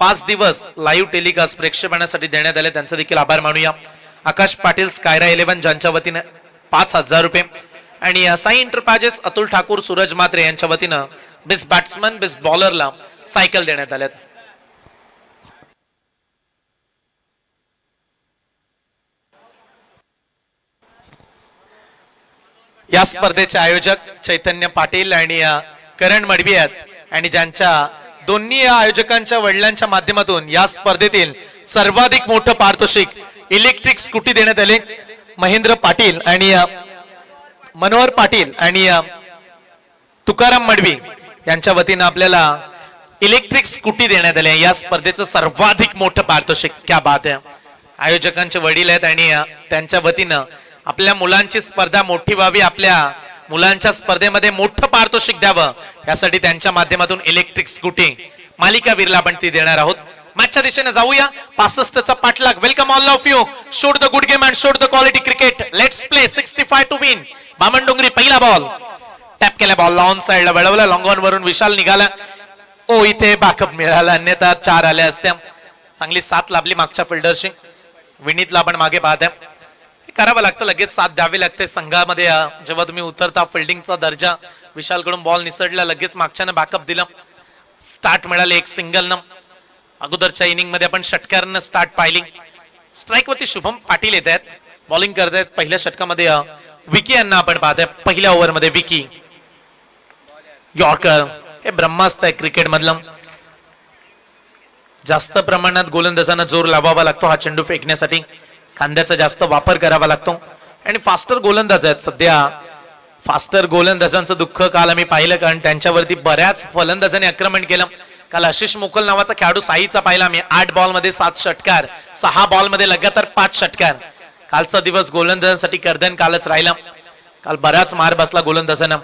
5 दिवस लाईव्ह टेलिकास्ट प्रेक्षेपणासाठी देण्यात आले, त्यांचा देखील आभार मानूया. आकाश पाटील स्कायरा 11 ज्यांच्या वतीनं 5,000 रुपये. आणि साई एंटरप्राइजेस अतुल ठाकूर सूरज मात्रे यांच्या वतीनं बेस्ट बॅट्समन बेस्ट बॉलरला सायकल देण्यात आल्यात. या स्पर्धेचे आयोजक चैतन्य पाटील आणि करण मडवी आहेत. आणि ज्यांच्या दोन्ही आयोजकांच्या वडिलांच्या माध्यमातून या स्पर्धेतील सर्वाधिक मोठं पारितोषिक इलेक्ट्रिक स्कूटी देण्यात आले. महेंद्र पाटील आणि मनोहर पाटील आणि तुकाराम मडवी यांच्या वतीनं आपल्याला इलेक्ट्रिक स्कूटी देण्यात आली. या स्पर्धेचं सर्वाधिक मोठं पारितोषिक. क्या बात आहे. आयोजकांचे वडील आहेत आणि त्यांच्या वतीनं आपल्या मुलांची स्पर्धा मोठी व्हावी, आपल्या मुलांच्या स्पर्धेमध्ये मोठं पारितोषिक द्यावं, यासाठी त्यांच्या माध्यमातून इलेक्ट्रिक स्कूटी मालिकावीरला आपण ती देणार आहोत. मॅचच्या दिशेने जाऊया. 65चा पाठलाग. Welcome all of you. Showed the good game and showed the quality cricket. Let's play 65 to win. Bamandongri पहिला बॉल टॅप केला. बॉल ऑन साइडला वळवला. लॉंग ऑन वरून विशाल निघाला. ओ इथे बॅकअप मिळाला, अन्यथा 4 आल्या असत्या. चांगली साथ लाभली मागच्या फिल्डरशी. विनीतला आपण मागे पाहत्या. करावं लागतं, लगेच साथ द्यावी लागते संघामध्ये. जेव्हा तुम्ही उतरता फिल्डिंगचा दर्जा. विशालकडून बॉल निसडला, लगेच मागच्यानं बॅकअप दिलं. स्टार्ट मिळाले 1 सिंगलनं. अगोदरच्या इनिंग मध्ये आपण षटकारानं स्टार्ट पाहिली. स्ट्राईक वरती शुभम पाटील येत आहेत, बॉलिंग करत आहेत. पहिल्या षटकामध्ये विकी यांना आपण पाहतोय. पहिल्या ओव्हर मध्ये विकी यॉर्कर. हे ब्रह्मास्त्र आहे क्रिकेट मधलं. जास्त प्रमाणात गोलंदाजांना जोर लावावा लागतो हा चेंडू फेकण्यासाठी. खांद्याचा जास्त वापर करावा लागतो. आणि फास्टर गोलंदाज आहेत सध्या. फास्टर गोलंदाजांचं दुःख काल आम्ही पाहिलं, कारण त्यांच्यावरती बऱ्याच फलंदाजांनी आक्रमण केलं. काल आशिष मुकुल नावाचा खेळाडू साईचा पाहिला मी. 8 बॉल मध्ये 7 षटकार, 6 बॉल मध्ये लगातार 5 षटकार. कालचा दिवस गोलंदाजांसाठी कर्दन कालच राहिला. काल बराच मार बसला गोलंदाजांना.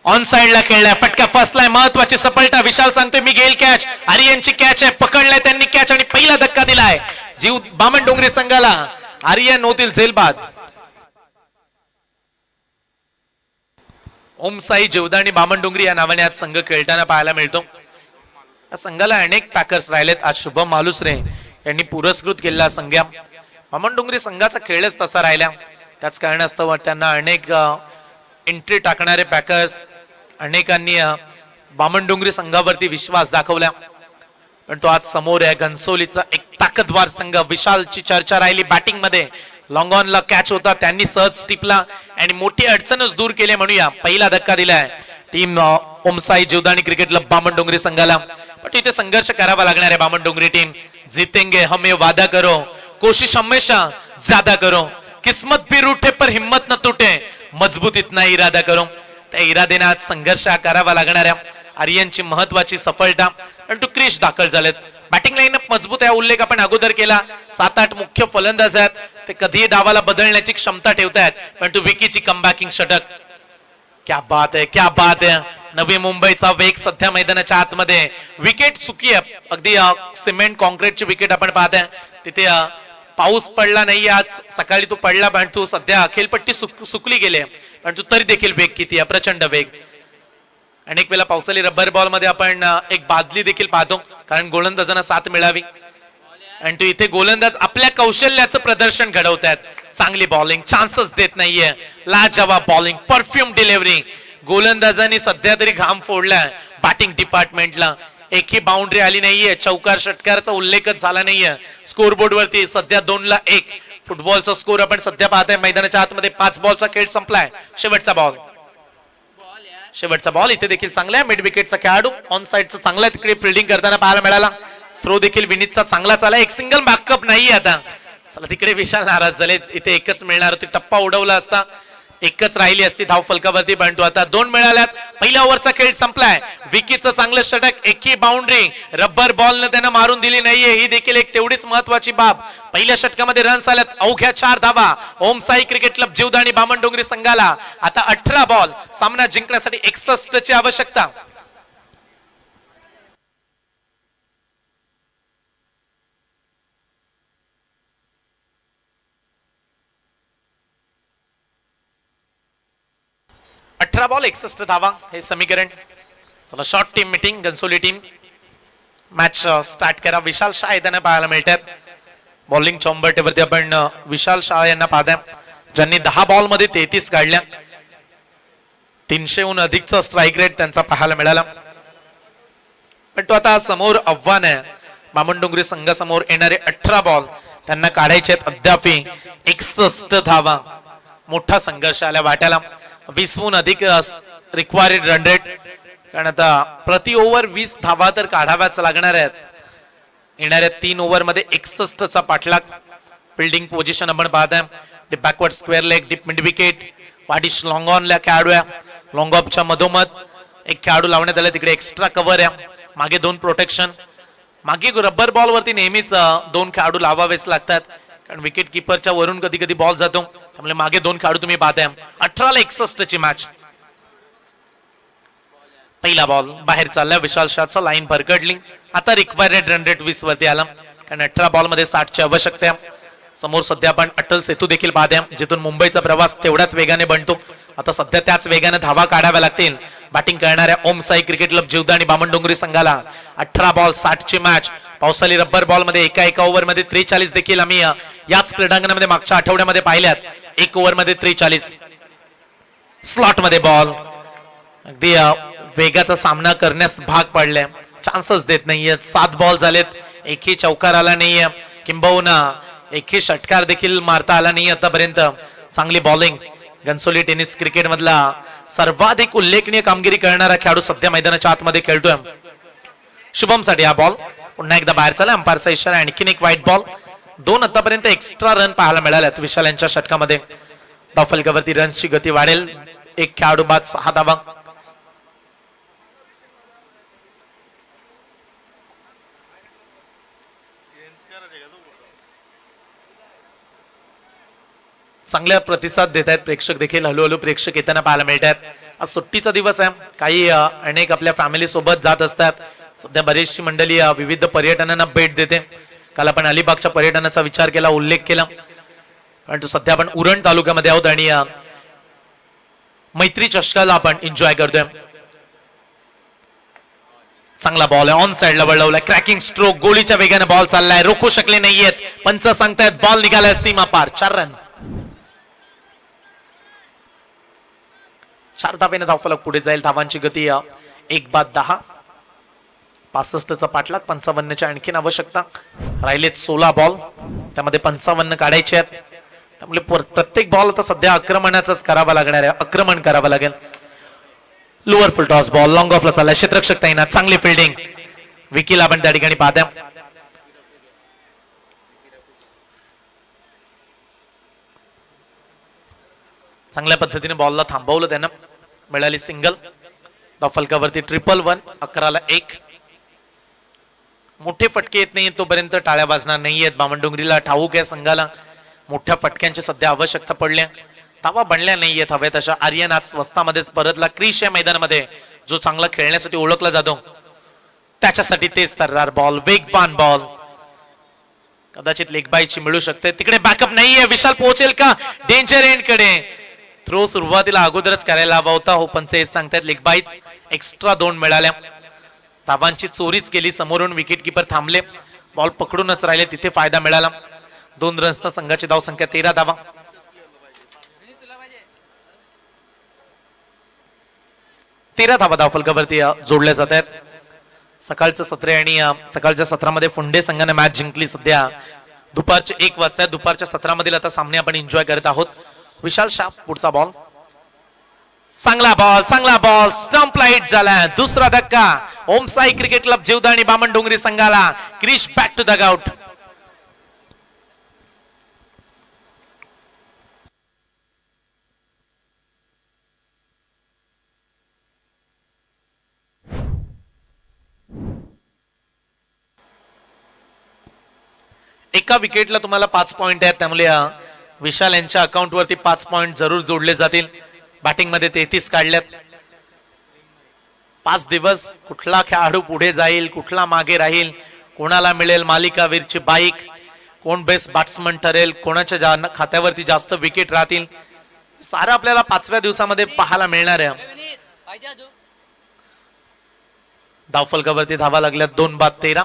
ऑन साइडला खेळलाय, फटका फसलाय, महत्वाची सफलता. विशाल सांगतोय मी घेईल कॅच. आर्यनची कॅच आहे, पकडलाय त्यांनी कॅच आणि पहिला धक्का दिलाय. जीव बामणडोंगरी संघाला. आर्यन होतील झेलबाद. ओम साई जेवदाणी बामणडोंगरी या नावाने आज संघ खेळताना पाहायला मिळतो. या संघाला अनेक पॅकर्स राहिलेत. आज शुभम मालुसरे यांनी पुरस्कृत केलेला संघ. बामणडोंगरी संघाचा खेळच तसा राहिला. त्याच कारणास्तव त्यांना अनेक एंट्री टाकणारे पॅकर्स, अनेकांनी बामणडोंगरी संघावरती विश्वास दाखवला. पण तो आज समोर आहे. घनसोलीचा एक ताकदवार संघ. विशालची चर्चा राहिली बॅटिंग मध्ये. लॉंग ऑन ला कॅच होता, त्यांनी सहज टिपला आणि मोठी अडचणच दूर केली म्हणूया. पहिला धक्का दिलाय team Om Sai Jivdani cricket club Bamandongri संघाला. पण तिथे संघर्ष करावा लागणार आहे बामणडोंगरी टीम. जीतेंगे हम ये वादा करो, कोशिश हमेशा ज्यादा करो, किस्मत भी रूठे पर हिम्मत न टूटे, मजबूत इतना इरादा करो. त्या इरादेने आज संघर्ष करावा लागणार आहे. आर्यनची महत्वाची सफलता. आणि तो क्रिश दाखल झालेत. बॅटिंग लाईनअप मजबूत आहे, उल्लेख आपण अगोदर केला. 7-8 मुख्य फलंदाज आहेत, ते कधीही डावाला बदलण्याची क्षमता ठेवतायत. पण तो विकीची कमबॅकिंग षटक. क्या बात आहे, क्या बात आहे. नवी मुंबईचा वेग सध्या मैदानाच्या आतमध्ये. विकेट चुकी आहे, अगदी सिमेंट कॉन्क्रीटची विकेट आपण पाहताय. तिथे पाऊस पडला नाही आज. सकाळी तो पडला, पण तो सध्या खेळपट्टी सुकली गेले. पण तू तरी देखील वेग किती आहे, प्रचंड वेग. अनेक वेळा पावसाळी रबर बॉल मध्ये आपण एक बादली देखील पाहतो, कारण गोलंदाजांना साथ मिळावी. आणि तो इथे गोलंदाज आपल्या कौशल्याचं प्रदर्शन घडवतात. चांगली बॉलिंग, चान्सेस देत नाहीये. लाजवाब बॉलिंग, परफ्यूम डिलिव्हरी. गोलंदाजांनी सध्या तरी घाम फोडलाय बॅटिंग डिपार्टमेंटला. एकही बाउंड्री आली नाहीये, चौकार षटकाराचा उल्लेखच झाला नाहीये. स्कोरबोर्ड वरती सध्या 2-1 फुटबॉलचा स्कोर आपण सध्या पाहताय. मैदानाच्या आतमध्ये 5 बॉलचा खेळ संपलाय. शेवटचा बॉल इथे देखील चांगला आहे. मिड विकेटचा खेळाडू ऑन साइडचा चांगला तिकडे फिल्डिंग करताना पाहायला मिळाला. थ्रो देखील विनीतचा चांगला चालला. एक सिंगल बॅकअप नाही आता. चला तिकडे विशाल नाराज झाले. इथे एकच मिळणार होती. टप्पा उडवला असता एकच राहिली असती धाव फलकावरती, परंतु आता 2 मिळाल्यात. पहिल्या ओव्हरचा खेळ संपलाय. विकीचं चांगलं षटक, एकही बाउंड्री रबर बॉलनं त्यांना मारून दिली नाहीये. ही देखील एक तेवढीच महत्वाची बाब. पहिल्या षटकामध्ये रन्स आल्यात अवघ्या 4 धावा. ओम साई क्रिकेट क्लब जीवदानी बामणडोंगरी संघाला आता 18 बॉल. सामना जिंकण्यासाठी 61 ची आवश्यकता. बॉल 61 धावा हे समीकरण. चला short team meeting, Ghansoli team match start करा. विशाल शाह यांना पाहायला मिळतात. बॉलिंग चौंबटेवरती आपण विशाल शाह यांना पाहता, ज्यांनी 10 बॉल मध्ये 33 काढल्या. 300हून अधिकचा स्ट्राईक रेट त्यांचा पाहायला मिळाला. पण तो आता समोर आव्हान आहे. बामणडोंगरी संघासमोर येणारे 18 बॉल त्यांना काढायचे आहेत. अद्यापही 61 धावा. मोठा संघर्ष आला वाट्याला. 20हून अधिक रिक्वायर्ड रन रेट, कारण आता प्रति ओव्हर 20 धावा तर काढाव्याच लागणार आहेत. येणाऱ्या 3 ओव्हर मध्ये 61 चा पाठलाग. फिल्डिंग पोझिशन आपण पाहताय. Backward square leg, deep mid wicket, वाडिश लॉंग ऑन ला खेळाडू आहे. लॉंग ऑफच्या मधोमध एक खेळाडू लावण्यात आला. तिकडे एक्स्ट्रा कव्हर आहे. मागे 2 प्रोटेक्शन. मागे रबर बॉल वरती नेहमीच 2 खेळाडू लावावेच लागतात, कारण विकेट किपरच्या वरून कधी कधी बॉल जातो. त्यामुळे मागे 2 खेळाडू तुम्ही पाहताय. 18-61 ची मॅच. पहिला बॉल बाहेर चालला. विशाल शाहचा लाईन भरकडली. आता रिक्वायर्ड रन रेट 20 वरती आला, कारण 18 बॉल मध्ये 60 ची आवश्यकता. समोर सध्या आपण अटल सेतू देखील पाहताय, जिथून मुंबईचा प्रवास तेवढ्याच वेगाने बनतो. आता सध्या त्याच वेगाने धावा काढाव्या लागतील. बॅटिंग करणाऱ्या ओम साई क्रिकेट क्लब जीवदानी बामणडोंगरी संघाला 18 बॉल 60 ची मॅच. पावसाळी रबर बॉल मध्ये एका ओव्हर मध्ये 43 देखील आम्ही याच क्रीडांगणामध्ये मागच्या आठवड्यामध्ये पाहिल्यात. 1 ओव्हर मध्ये 43. स्लॉट मध्ये बॉल. अगदी वेगाचा सामना करण्यास भाग पडले. चान्सेस देत नाहीयेत. 7 बॉल झालेत. एकही चौकार आला नाहीये, किंबहुना एकही षटकार देखील मारता आला नाही आतापर्यंत. चांगली बॉलिंग. घनसोली टेनिस क्रिकेट मधला सर्वाधिक उल्लेखनीय कामगिरी करणारा खेळाडू सध्या मैदानाच्या आतमध्ये खेळतोय. शुभम साठी हा बॉल पुन्हा एकदा बाहेर चालला. अंपायरचा इशारा. आणखीन एक व्हाईट बॉल. 2 आतापर्यंत एक्स्ट्रा रन पाहायला मिळाल्यात विशाल यांच्या षटकामध्ये. धावफलकावरती रन्सची गती वाढेल. एक खेळाडू बाद 6 धावा. चांगल्या प्रतिसाद देत आहेत प्रेक्षक देखील. हळूहळू प्रेक्षक येताना पाहायला मिळतात. आज सुट्टीचा दिवस आहे. काही अनेक आपल्या फॅमिली सोबत जात असतात. सध्या बरीचशी मंडळी विविध पर्यटनांना भेट देते. काल आपण अलिबागच्या पर्यटनाचा विचार केला, उल्लेख केला, परंतु सध्या आपण उरण तालुक्यामध्ये आहोत आणि मैत्री चषकाला आपण एन्जॉय करतोय. चांगला बॉल आहे. ऑन साइडला वळवलाय. Cracking stroke. गोळीच्या वेगाने बॉल चाललाय. रोखू शकले नाहीयेत. पंच सांगतायत बॉल निघालाय सीमा पार. 4 रन. 4 धावेने धावफलक पुढे जाईल. धावांची गती 1 बाद 10. 65 चा पाठलाग. 55 ची आणखीन आवश्यकता. राहिलेत 16 बॉल, त्यामध्ये 55 काढायचे आहेत. त्यामुळे प्रत्येक बॉल आता सध्या आक्रमणाचाच करावा लागणार आहे. आक्रमण करावं लागेल. Lower full toss ball. Long ऑफला चाललाय. क्षेत्ररक्षक तैनात. चांगली फिल्डिंग. विकीला आपण त्या ठिकाणी पाहता. चांगल्या पद्धतीने बॉलला थांबवलं त्यानं. मिळाली सिंगल. धावफलकावरती 111. 11-1. मोठे फटके येत नाहीत तोपर्यंत टाळ्या वाजणार नाहीयेत. बामणडोंगरीला ठाऊक आहे संघाला मोठ्या फटक्यांची सध्या आवश्यकता पडल्या. धावा बनल्या नाहीयेत हव्यात अशा. आर्यन आज स्वस्तामध्येच परतला. क्रिश या मैदानामध्ये जो चांगला खेळण्यासाठी ओळखला जातो, त्याच्यासाठी तेच तर्रार बॉल. वेगवान बॉल. कदाचित लेग बायची मिळू शकते. तिकडे बॅकअप नाहीये. विशाल पोहोचेल का डेंजर एंड कडे? थ्रो सुरुवातीला अगोदरच करायला हवा होता. हो पंच सांगतायत लेग बाईच. एक्स्ट्रा 2 मिळाल्या. धावांची चोरीच केली, समोरून विकेट किपर थांबले, बॉल पकडूनच राहिले, तिथे फायदा मिळाला. 2 रन्सना संघाची धाव संख्या 13 धावा. 13 धावा धावफलकावरती जोडल्या जात आहेत. सकाळचं सत्र आणि सकाळच्या सत्रामध्ये फुंडे संघाने मॅच जिंकली. सध्या दुपारचे 1 वाजता दुपारच्या सत्रामधील आता सामने आपण एन्जॉय करत आहोत. विशाल शाह पुढचा बॉल, चांगला बॉल स्टंप लाईट झाला. दुसरा धक्का ओमसाई क्रिकेट क्लब जीवदानी बामणडोंगरी संघाला. Krish back to the out. एका विकेटला तुम्हाला 5 पॉइंट आहेत, त्यामुळे विशाल यांच्या अकाउंट वरती 5 पॉइंट जरूर जोडले जातील. बॅटिंग मध्ये 33 काढल्यात. 5 दिवस कुठला खेळाडू पुढे जाईल, कुठला मागे राहील, कोणाला मिळेल मालिकावीरची बाईक, कोण बेस्ट बॅट्समन ठरेल, कोणाच्या खात्यावरती जास्त विकेट राहतील, सारं आपल्याला 5व्या दिवसामध्ये पाहायला मिळणार आहे. धावफलकावरती धावा लागल्यात 2 बाद 13.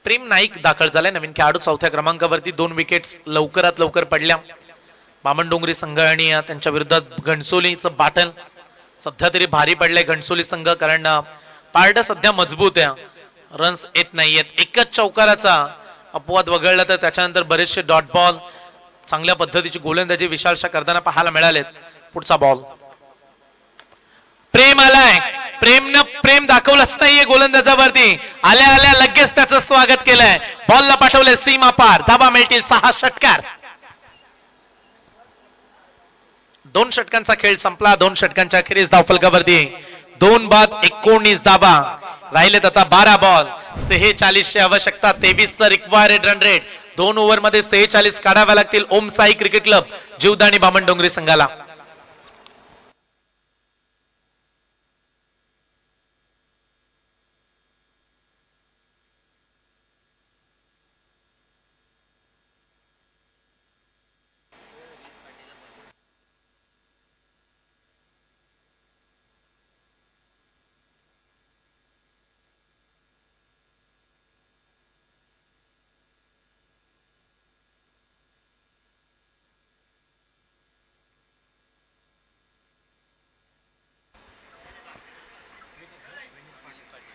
प्रेम नाईक दाखल झालाय, नवीन खेळाडू. 4थ्या क्रमांकावरती 2 विकेट्स लवकरात लवकर पडल्या. बामणडोंगरी संघ आणि त्यांच्या विरोधात घणसोलीचं बाटल सध्या तरी भारी पडलंय घणसोली संघ, कारण पारडं सध्या मजबूत आहे. रन्स येत नाहीयेत. एकच चौकाराचा अपवाद वगळला तर त्याच्यानंतर बरेचसे डॉट बॉल, चांगल्या पद्धतीची गोलंदाजी विशालशा करताना पाहायला मिळालेत. पुढचा बॉल, प्रेम आलाय. प्रेम दाखवलंच नाहीये गोलंदाजावरती. आल्या आल्या लगेच त्याचं स्वागत केलंय. बॉलला पाठवलंय सीमा पार. धाबा मिळतील 6 षटकार. 2 षटकांचा खेळ संपला. 2 षटकांच्या अखेरीस धावफलकावरती 2 बाद 19 धाबा. राहिलेत आता 12 बॉल. 46 ची आवश्यकता, 23 चा रिक्वायर्ड रन रेट. 2 ओव्हर मध्ये 46 काढाव्या लागतील ओमसाई क्रिकेट क्लब जीवदानी बामणडोंगरी संघाला.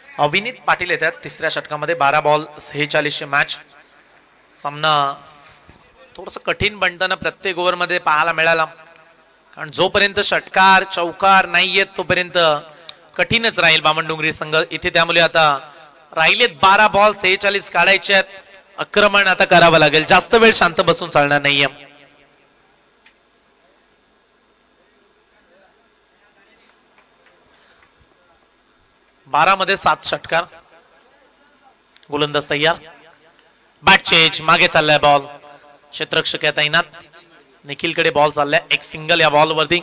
अविनीत पाटील येतात 3ऱ्या षटकामध्ये. 12 बॉल 46 ची मॅच. सामना थोडस कठीण बनताना प्रत्येक ओव्हर मध्ये पाहायला मिळाला, कारण जोपर्यंत षटकार चौकार नाही येत तोपर्यंत कठीणच राहील बामणडोंगरी संघ इथे. त्यामुळे आता राहिलेत 12 बॉल 46 काढायचे आहेत. आक्रमण आता करावं लागेल. जास्त वेळ शांत बसून चालणार नाहीये. 12 मध्ये 7 षटकार. गोलंदाज तयार. Bat change. मागे चाललाय बॉल. क्षेत्ररक्षक तैनात. निखिलकडे बॉल चाललाय. एक सिंगल या बॉल वरती.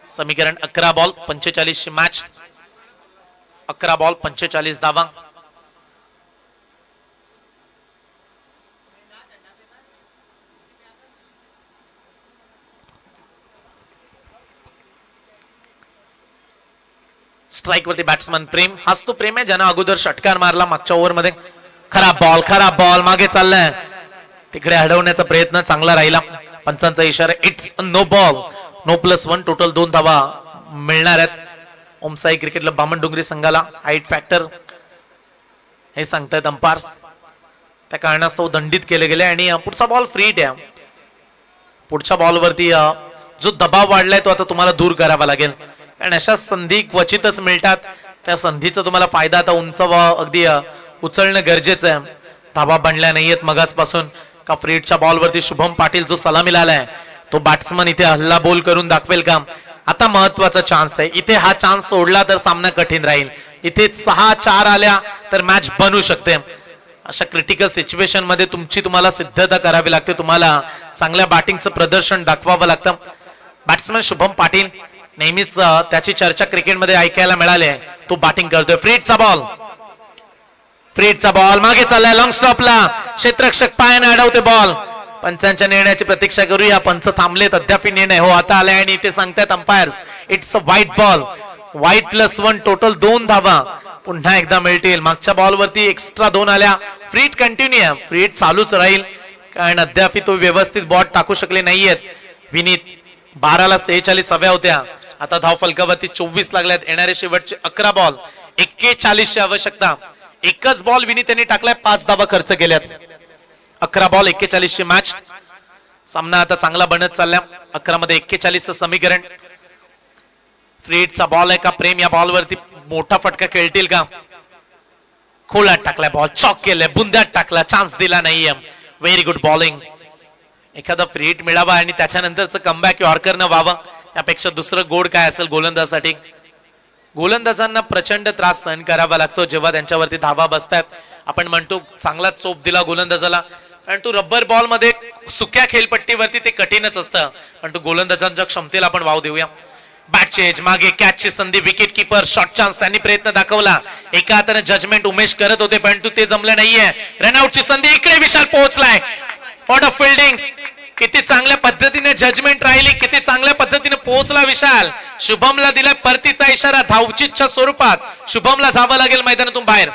समीकरण 11 बॉल 45 ची मॅच. 11 बॉल 45 धावा. स्ट्राइक वरती बॅट्समन प्रेम. हाच तो प्रेम आहे ज्यानं अगोदर षटकार मारला मागच्या ओव्हर मध्ये. खराब बॉल मागे चाललाय. तिकडे अडवण्याचा प्रयत्न चांगला राहिला. पंचांचा इशारा. It's no ball. No +1. Total 2 धावा मिळणार आहेत ओमसाई क्रिकेट क्लब बामणडोंगरी संघाला. हाईट फॅक्टर हे सांगतायत अंपायर्स. त्या कारणास्तव दंडित केले गेले आणि पुढचा बॉल फ्री हिट आहे. पुढच्या बॉलवरती जो दबाव वाढलाय तो आता तुम्हाला दूर करावा लागेल, कारण अशा संधी क्वचितच मिळतात. त्या संधीचा तुम्हाला फायदा आता अगदी उचलणं गरजेचं आहे. धाबा बनल्या नाहीयेत मगासपासून. का फ्रीडच्या बॉलवरती शुभम पाटील जो सलामीला आलाय तो बॅट्समन इथे हल्ला बोल करून दाखवेल का? आता महत्वाचा चान्स आहे इथे. हा चान्स सोडला तर सामना कठीण राहील. इथे 6-4 आल्या तर मॅच बनू शकते. अशा क्रिटिकल सिच्युएशन मध्ये तुम्हाला सिद्धता करावी लागते. तुम्हाला चांगल्या बॅटिंगचं प्रदर्शन दाखवावं लागतं. बॅट्समन शुभम पाटील नेहमीच त्याची चर्चा क्रिकेटमध्ये ऐकायला मिळाली आहे. तो बॅटिंग करतोय. फ्रीडचा बॉल मागे चाललाय लॉंग स्टॉपला. क्षेत्ररक्षक पायाने अडवते बॉल. पंचांच्या निर्णयाची प्रतीक्षा करूया. पंच थांबलेत. अद्याप निर्णय हो आता आलाय आणि इथे सांगतायत umpires it's a white ball. वाईट +1 टोटल 2 धावा पुन्हा एकदा मिळतील. मागच्या बॉलवरती एक्स्ट्रा 2 आल्या. फ्रीट कंटिन्यू, फ्रीट चालूच राहील कारण अद्याप तो व्यवस्थित बॉट टाकू शकले नाहीयेत. विनीत 12ला 46 हव्या होत्या, आता धाव फलकावरती 24 लागल्यात. येणारे शेवटचे 11 बॉल 41 ची आवश्यकता. एकच बॉल विनीत यांनी टाकलाय, 5 धावा खर्च केल्यात. 11 बॉल 41 ची मॅच. सामना आता चांगला बनत चालला. 11 मध्ये 41 समीकरण. फ्रीटचा बॉल आहे का प्रेम या बॉलवरती मोठा फटका खेळतील का? खोलात टाकलाय बॉल, चॉक केलाय, बुंद्यात टाकला, चान्स दिला नाहीये. Very good bowling. एखादा फ्रीट मिळावा आणि त्याच्यानंतरचं कमबॅक यॉर्करनं व्हावं, त्यापेक्षा दुसरं गोड काय असेल गोलंदाजासाठी? गोलंदाजांना प्रचंड त्रास सहन करावा लागतो जेव्हा त्यांच्यावरती धावा बसतात. आपण म्हणतो चांगला चोप दिला गोलंदाजाला, कारण तो रबर बॉल मध्ये सुक्या खेळपट्टीवरती ते कठीणच असतं, पण तो गोलंदाजांच्या क्षमतेला आपण वाव देऊया. बॅट चेंज, मागे कॅचची संधी, विकेट किपर शॉर्ट चान्स, त्यांनी प्रयत्न दाखवला. एका हाताने जजमेंट उमेश करत होते परंतु ते जमलं नाहीये. रनआउटची संधी, इकडे विशाल पोहोचलाय. फॉर द फिल्डिंग, किती चांगल्या पद्धतीने जजमेंट राहिली, किती चांगल्या पद्धतीने पोहोचला विशाल. शुभमला दिलाय परतीचा इशारा धावचीच्या स्वरूपात. शुभमला जावं लागेल मैदानातून बाहेर.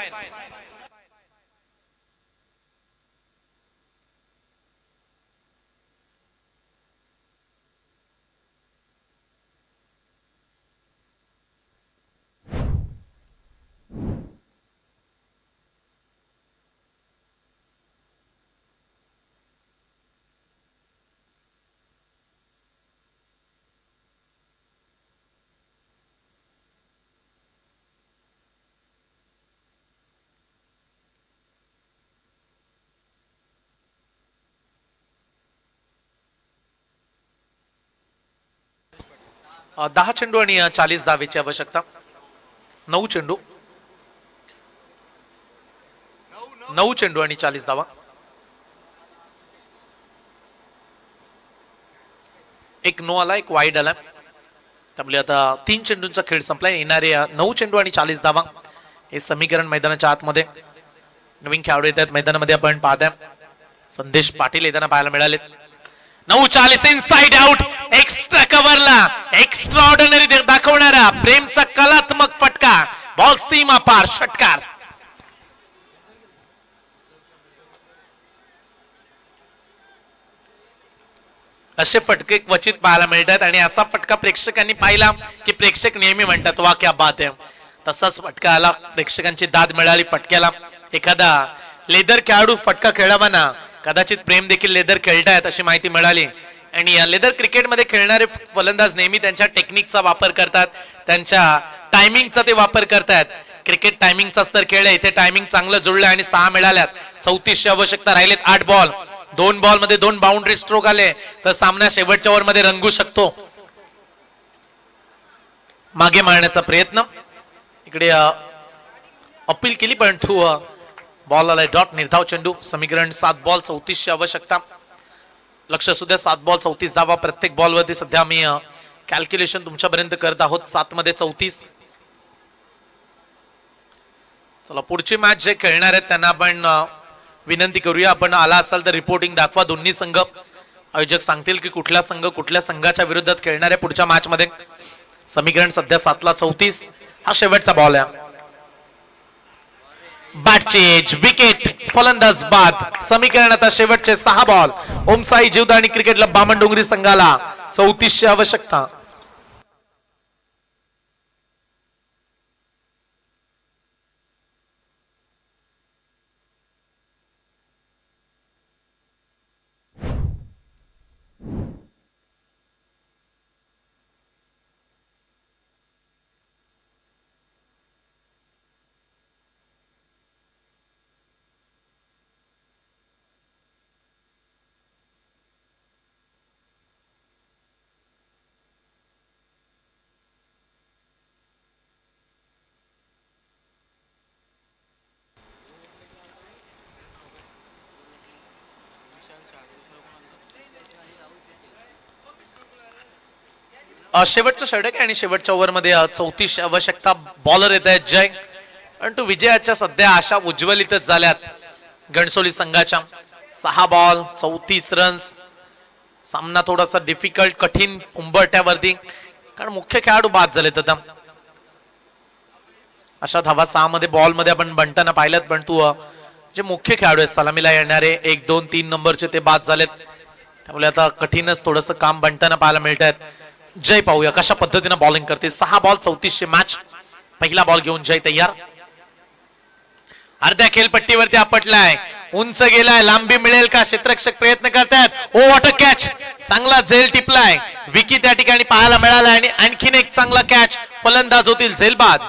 दहा चेंडू आणि 40 धावेची आवश्यकता. 9 चेंडू, 9 चेंडू आणि 40 धावा. एक नो आला, एक वाईड आला. त्यामुळे आता 3 चेंडूंचा खेळ संपलाय. येणारे 9 चेंडू आणि 40 धावा हे समीकरण मैदानाच्या आतमध्ये. नवीन खेळाडू येत आहेत मैदानामध्ये, आपण पाहताय संदेश पाटील येताना पाहायला मिळाले. 9:40 इनसाइड आउट, एक्स्ट्रा कव्हरला एक्स्ट्रा ऑर्डिनरी दाखवणारा प्रेमचा कलात्मक फटका. बॉल सीमा पार, षटकार. असे फटके क्वचित पाहायला मिळतात आणि असा फटका प्रेक्षकांनी पाहिला की प्रेक्षक नेहमी म्हणतात वा क्या बात आहे. तसाच फटका आला, प्रेक्षकांची दाद मिळाली फटक्याला. एखादा लेदर खेळाडू फटका खेळावा ना, कदाचित प्रेम देखील लेदर खेळतायत अशी माहिती मिळाली. आणि लेदर क्रिकेटमध्ये खेळणारे फलंदाज नेहमी त्यांच्या टेक्निकचा वापर करतात, त्यांच्या टायमिंगचा ते वापर करतात. क्रिकेट टायमिंगचाच तर खेळ आहे, इथे टायमिंग चांगलं जुळलं आणि 6 मिळाल्यात. 34 ची आवश्यकता राहिलेत. 8 बॉल, 2 बॉल मध्ये 2 बाउंड्री स्ट्रोक आले तर सामना शेवटच्या ओव्हर मध्ये रंगू शकतो. मागे मारण्याचा प्रयत्न, इकडे अपील केली परंतु बॉल आलाय डॉट. निर्धाव चेंडू. समीकरण 7 बॉल 34 ची आवश्यकता. लक्ष असू द्या, 7 बॉल 34 धावा प्रत्येक बॉल वरती. सध्या मी कॅल्क्युलेशन तुमच्यापर्यंत करत आहोत. 7 मध्ये 34. चला पुढची मॅच जे खेळणार आहेत त्यांना आपण विनंती करूया, आपण आला असाल तर रिपोर्टिंग दाखवा. दोन्ही संघ आयोजक सांगतील की कुठला संघ कुठल्या संघाच्या विरोधात खेळणार आहे पुढच्या मॅच मध्ये. समीकरण सध्या 7ला 34. हा शेवटचा बॉल आहे. बॅट चेंज, विकेट, फलंदाज बाद. समीकरण आता शेवटचे 6 बॉल. ओमसाई जीवदानी क्रिकेटला बामणडोंगरी संघाला 34 ची आवश्यकता. शेवटचं षटक आणि शेवटच्या ओव्हर मध्ये 34 आवश्यकता. बॉलर येत आहेत जय, परंतु विजयाच्या सध्या आशा उज्ज्वलितच झाल्यात घणसोली संघाच्या. 6 बॉल 34 रन्स. सामना थोडासा डिफिकल्ट, कठीण उंबरठ्यावरती, कारण मुख्य खेळाडू बाद झालेत. आता अशा धावा 6 मध्ये बॉल मध्ये आपण बनताना पाहिलं, पण तू जे मुख्य खेळाडू आहेत सलामीला येणारे 1 2 3 नंबरचे ते बाद झालेत, त्यामुळे आता कठीणच थोडंसं काम बनताना पाहायला मिळत आहेत. जय पाहूया कशा पद्धतीने बॉलिंग करते. 6 बॉल 34 मॅच. पहिला बॉल घेऊन जय तयार. अर्ध्या खेळपट्टीवरती आपटलाय, उंच गेलाय, लांबी मिळेल का क्षेत्ररक्षक प्रयत्न करतायत. ओ व्हॉट अ कॅच, चांगला झेल टिपलाय, विकी त्या ठिकाणी पाहायला मिळाला आणि आणखीन एक चांगला कॅच. फलंदाज होतील झेल बाद.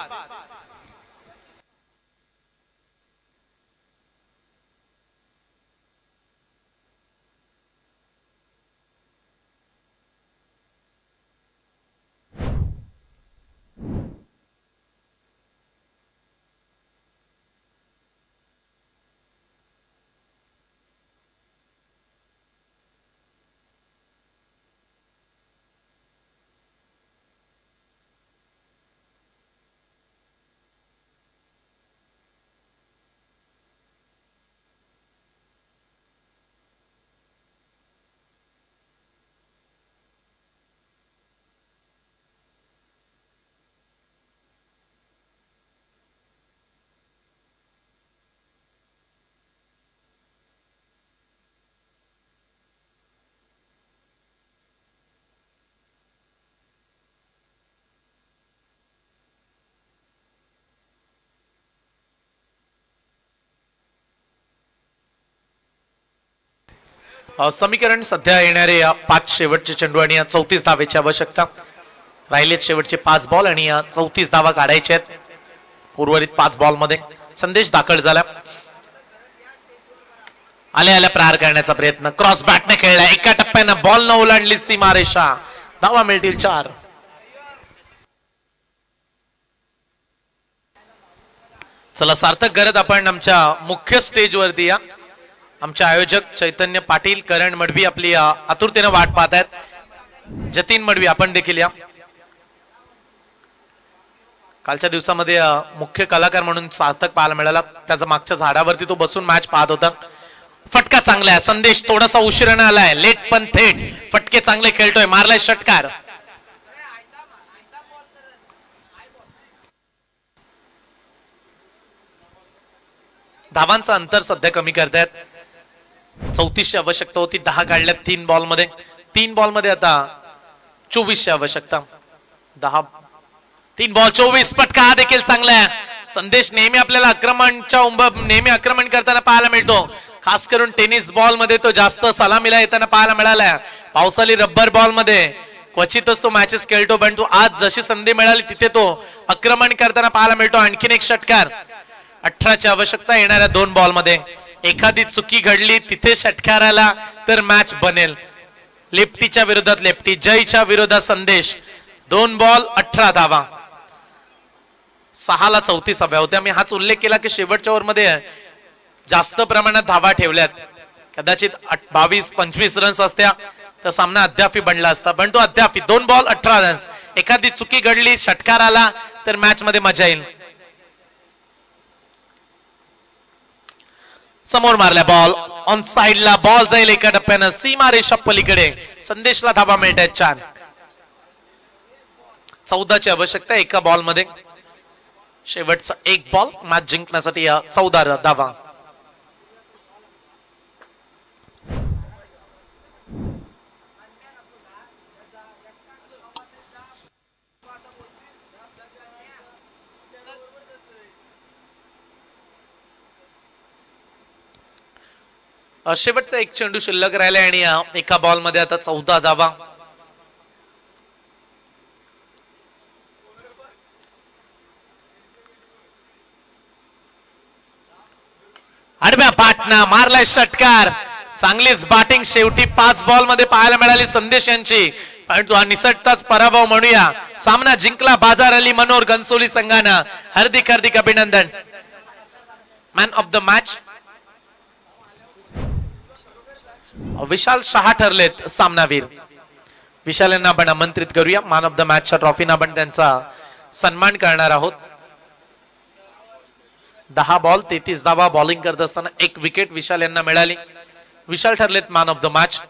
समीकरण सध्या येणारे या 5 शेवटचे चेंडू आणि या 34 धावेची आवश्यकता. राहिलेत शेवटचे 5 बॉल आणि या 34 धावा काढायच्या आहेत. उर्वरित 5 बॉल मध्ये संदेश दाखल झाला. आल्या प्रहार करण्याचा प्रयत्न, क्रॉस बॅटने खेळला, एका टप्प्यानं बॉल न ओलांडली सीमारेषा. धावा मिळतील 4. चला सार्थक करत आपण आमच्या मुख्य स्टेज वरती या. आमचे आयोजक चैतन्य पाटील, करण मडवी आपली आतुरतेने वाट पाहत आहेत. जतीन मडवी आपण देखील या. कालच्या दिवसामध्ये मुख्य कलाकार म्हणून सार्थक पाहायला मिळाला. त्याचा मागच्या झाडावरती तो बसून मॅच पाहत होता. फटका चांगला आहे, संदेश थोडासा उशिराने आलाय, लेट पण थेट फटके चांगले खेळतोय, मारलाय षटकार. धावांचं अंतर सध्या कमी करतायत. 34ची आवश्यकता होती, 10 काढल्यात 3 बॉल मध्ये. 3 बॉल मध्ये आता 24ची आवश्यकता. 10 3 बॉल 24. फटका हा देखील चांगला आहे. संदेश नेहमी आपल्याला नेहमी आक्रमण करताना पाहायला मिळतो. खास करून टेनिस बॉल मध्ये तो जास्त सलामीला येताना पाहायला मिळाला. पावसाळी रब्बर बॉल मध्ये क्वचितच तो मॅचेस खेळतो, पण तो आज जशी संधी मिळाली तिथे तो आक्रमण करताना पाहायला मिळतो. आणखीन एक षटकार. 18ची आवश्यकता येणाऱ्या 2 बॉल मध्ये. एखादी चुकी घडली तिथे षटकार आला तर मॅच बनेल. लेफ्टीच्या विरोधात लेफ्टी, जयच्या विरोधात संदेश. 2 बॉल 18 धावा. 6 ला 34 हव्या होत्या. मी हाच उल्लेख केला की शेवटच्या ओव्हर मध्ये जास्त प्रमाणात धावा ठेवल्यात. कदाचित 22-25 रन्स असत्या तर सामना अद्यापी बनला असता, पण तो अद्यापी 2 बॉल 18 रन्स. एखादी चुकी घडली, षटकार आला तर मॅच मध्ये मजा येईल. समोर मारला बॉल, ऑन साइडला बॉल जाईल एका टप्प्यानं सीमारेषा पलीकडे. संदेशला धावा मिळत आहेत 4. 14ची आवश्यकता एका बॉल मध्ये. शेवटचा 1 बॉल मॅच जिंकण्यासाठी 14 धावा. शेवटचा 1 चेंडू शिल्लक राहिला आणि एका बॉल मध्ये आता 14 धावा. आडव्या पाटना मारलाय षटकार. चांगलीच बॅटिंग शेवटी 5 बॉल मध्ये पाहायला मिळाली संदेश यांची, परंतु हा निसटताच पराभव म्हणूया. सामना जिंकला बाजार अली मनोर गंसोली संघानं. हार्दिक अभिनंदन. मॅन ऑफ द मॅच विशाल शहा ठरलेत सामनावीर. विशाल यांना आपण आमंत्रित करूया. मॅन ऑफ द मॅचच्या ट्रॉफीनं आपण त्यांचा सन्मान करणार आहोत. 10 बॉल 33 धावा बॉलिंग करत असताना 1 विकेट विशाल यांना मिळाली. विशाल ठरलेत मॅन ऑफ द मॅच.